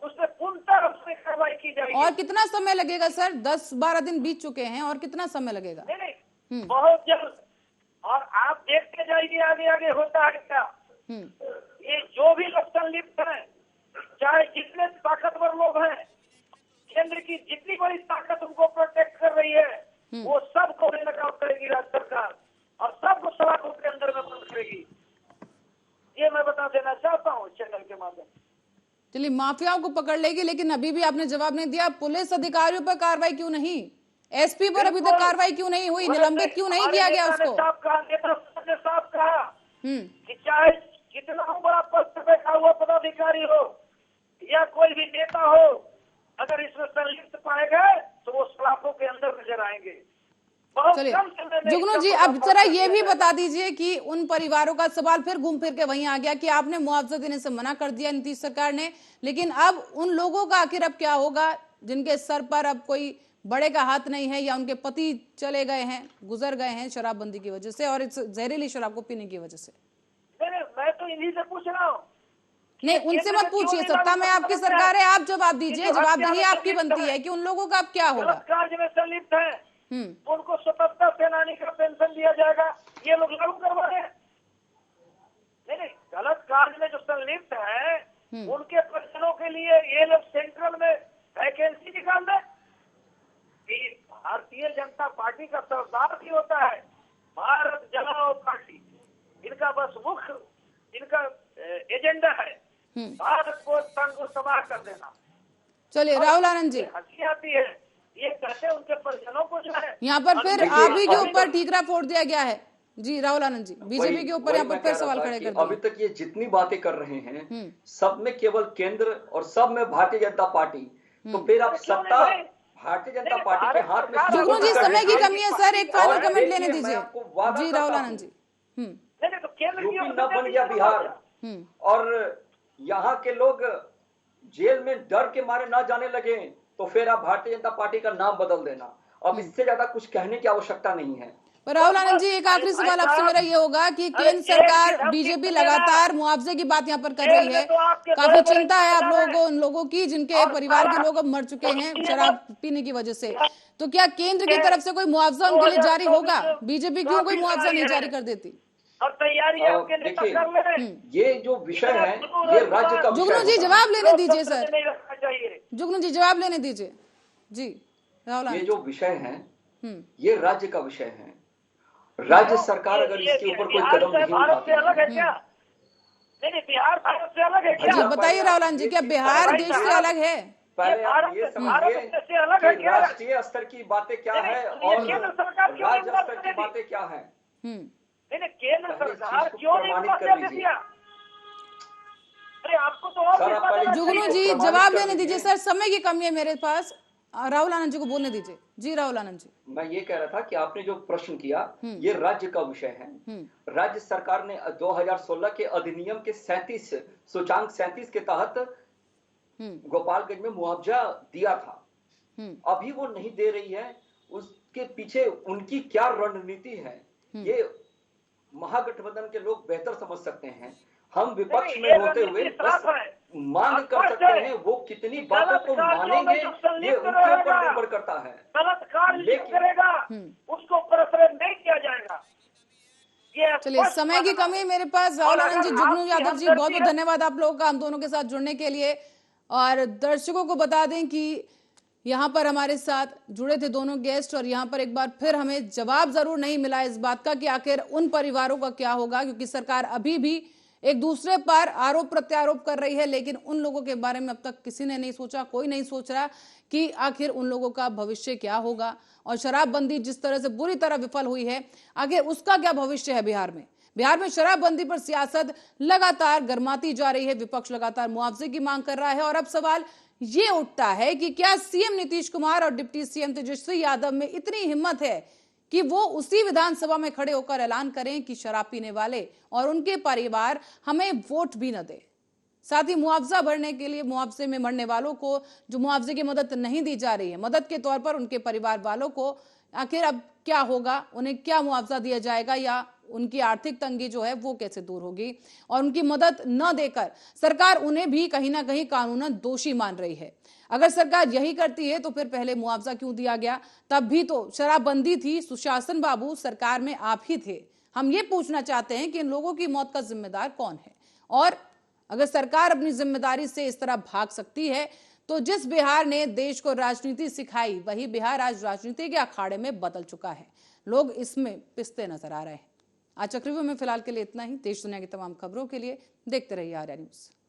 उसमें पूर्णतः कार्रवाई की जाएगी। और कितना समय लगेगा सर? 10-12 दिन बीत चुके हैं, और कितना समय लगेगा? नहीं, बहुत जल्द। और आप देखते जाइए आगे आगे होता है क्या। ये जो भी लोग संलिप्त हैं, चाहे जितने ताकतवर लोग हैं, केंद्र की जितनी बड़ी ताकत उनको प्रोटेक्ट कर रही है, वो सबको बेनकाब करेगी राज्य सरकार, और सबको सलाखों के अंदर में बंद करेगी। ये मैं बता देना चाहता हूँ चैनल के माध्यम से। चलिए, माफियाओं को पकड़ लेगी, लेकिन अभी भी आपने जवाब नहीं दिया। पुलिस अधिकारियों पर कार्रवाई क्यों नहीं? एसपी पर अभी तक कार्रवाई क्यों नहीं हुई? निलंबित क्यों नहीं किया गया उसको? साफ कहा कि चाहे कितना बड़ा पद पर बैठा हुआ पदाधिकारी हो या कोई भी नेता हो, अगर इसमें संलिप्त पाए गए तो वो सलाखों के अंदर नजर आएंगे। चलिए जुगनू जी, अब जरा ये भी बता दीजिए कि उन परिवारों का सवाल फिर घूम फिर के वहीं आ गया कि आपने मुआवजा देने से मना कर दिया नीतीश सरकार ने, लेकिन अब उन लोगों का आखिर अब क्या होगा जिनके सर पर अब कोई बड़े का हाथ नहीं है, या उनके पति चले गए हैं, गुजर गए हैं शराबबंदी की वजह से और इस जहरीली शराब को पीने की वजह से? मैं तो इन्हीं से पूछ रहा हूँ। नहीं, उनसे मत पूछिए, सत्ता में आपकी सरकार है, आप जवाब दीजिए। जवाबदेही आपकी बनती है कि उन लोगों का अब क्या होगा? कार्य में संलिप्त है, उनको स्वतंत्रता सेनानी का पेंशन दिया जाएगा, ये लोग लागू करवा रहे हैं। नहीं, गलत कार्य में जो संलिप्त है उनके परिजनों के लिए ये लोग सेंट्रल में वैकेंसी निकाल दें। भारतीय जनता पार्टी का सरदार भी होता है भारत जलाओ पार्टी, इनका बस मुख्य इनका एजेंडा है भारत को संग तबाह कर देना। चलिए राहुल आनंद जी, हंसी आती है ये कहते हैं उनके परिजनों को जो है यहाँ पर फिर आप ही के ऊपर ठीकरा फोड़ दिया गया है। जी राहुल आनंद जी, बीजेपी के ऊपर यहाँ पर फिर सवाल खड़े कर दिए। अभी तक ये जितनी बातें कर रहे हैं सब में केवल केंद्र और सब में भारतीय जनता पार्टी, तो फिर आप सत्ता भारतीय जनता पार्टी के हाथ में। जुगनू जी, समय की कमी है सर, एक फाइनल कमेंट लेने दीजिए। जी राहुल आनंद जी, यूपी न बन गया बिहार, और यहाँ के लोग जेल में डर के मारे ना जाने लगे, तो फिर आप भारतीय जनता पार्टी का नाम बदल देना। अब इससे ज्यादा कुछ कहने की आवश्यकता नहीं है। पर राहुल आनंद जी, एक आखिरी सवाल आपसे मेरा ये होगा कि केंद्र सरकार बीजेपी लगातार मुआवजे की बात यहाँ पर कर रही है, काफी चिंता है आप लोगों को, उन लोगों की जिनके परिवार के लोग अब मर चुके हैं शराब पीने की वजह से, तो क्या केंद्र की तरफ से कोई मुआवजा उनके लिए जारी होगा? बीजेपी क्यों कोई मुआवजा नहीं जारी कर देती? और तैयारी देखिए, ये जो विषय है ये राज्य का। जुगनू जी जवाब लेने दीजिए सर, जुगनू जी जवाब लेने दीजिए। जी राहुल, ये जो विषय है ये राज्य का विषय है। राज्य सरकार अगर इसके ऊपर कोई कदम नहीं उठाती, अलग है क्या? नहीं, बिहार भारत से अलग है क्या? जी बताइए राहुल आनंद जी, क्या बिहार देश से अलग है? पहले आप ये समझिए कि राष्ट्रीय स्तर की बातें क्या है और राज्य स्तर की बातें क्या है। नहीं, केंद्र सरकार क्यों नहीं पैसे दिया? अरे आपको तो और पैसा देना जुगनू चाहिए। जी जवाब लेने दीजिए सर, समय की कमी है मेरे पास। राहुल आनंद जी को बोलने दीजिए। जी राहुल आनंद जी। मैं ये कह रहा था कि आपने जो प्रश्न किया ये राज्य का विषय है। राज्य सरकार ने 2016 के अधिनियम के 37 सूचांक 37 के तहत गोपालगंज में मुआवजा दिया था। अभी वो नहीं दे रही है, उसके पीछे उनकी क्या रणनीति है ये महागठबंधन के लोग बेहतर समझ सकते हैं। हम विपक्ष में होते हुए बस मांग कर सकते हैं, वो कितनी बातों को मानेंगे ये उनके ऊपर निर्भर करता है। गलत कार्य जो करेगा उसको प्रश्रय नहीं किया जाएगा। चलिए समय की कमी है मेरे पास। राहुल आनंद जी, जुगनू यादव जी, बहुत बहुत धन्यवाद आप लोगों का हम दोनों के साथ जुड़ने के लिए। और दर्शकों को बता दें कि यहाँ पर हमारे साथ जुड़े थे दोनों गेस्ट, और यहाँ पर एक बार फिर हमें जवाब जरूर नहीं मिला इस बात का कि आखिर उन परिवारों का क्या होगा, क्योंकि सरकार अभी भी एक दूसरे पर आरोप प्रत्यारोप कर रही है, लेकिन उन लोगों के बारे में अब तक किसी ने नहीं सोचा, कोई नहीं सोच रहा कि आखिर उन लोगों का भविष्य क्या होगा। और शराबबंदी जिस तरह से बुरी तरह विफल हुई है, आखिर उसका क्या भविष्य है बिहार में। बिहार में शराबबंदी पर सियासत लगातार गर्माती जा रही है, विपक्ष लगातार मुआवजे की मांग कर रहा है। और अब सवाल ये उठता है कि क्या सीएम नीतीश कुमार और डिप्टी सीएम तेजस्वी यादव में इतनी हिम्मत है कि वो उसी विधानसभा में खड़े होकर ऐलान करें कि शराब पीने वाले और उनके परिवार हमें वोट भी न दे। साथ ही मुआवजा भरने के लिए मुआवजे में मरने वालों को जो मुआवजे की मदद नहीं दी जा रही है, मदद के तौर पर उनके परिवार वालों को आखिर अब क्या होगा, उन्हें क्या मुआवजा दिया जाएगा, या उनकी आर्थिक तंगी जो है वो कैसे दूर होगी। और उनकी मदद न देकर सरकार उन्हें भी कहीं ना कहीं कानूनन दोषी मान रही है। अगर सरकार यही करती है तो फिर पहले मुआवजा क्यों दिया गया? तब भी तो शराबबंदी थी, सुशासन बाबू सरकार में आप ही थे। हम ये पूछना चाहते हैं कि इन लोगों की मौत का जिम्मेदार कौन है? और अगर सरकार अपनी जिम्मेदारी से इस तरह भाग सकती है तो जिस बिहार ने देश को राजनीति सिखाई, वही बिहार आज राजनीति के अखाड़े में बदल चुका है। लोग इसमें पिसते नजर आ रहे हैं। आज चक्रव्यूह में फिलहाल के लिए इतना ही। देश दुनिया की तमाम खबरों के लिए देखते रहिए आर्या न्यूज।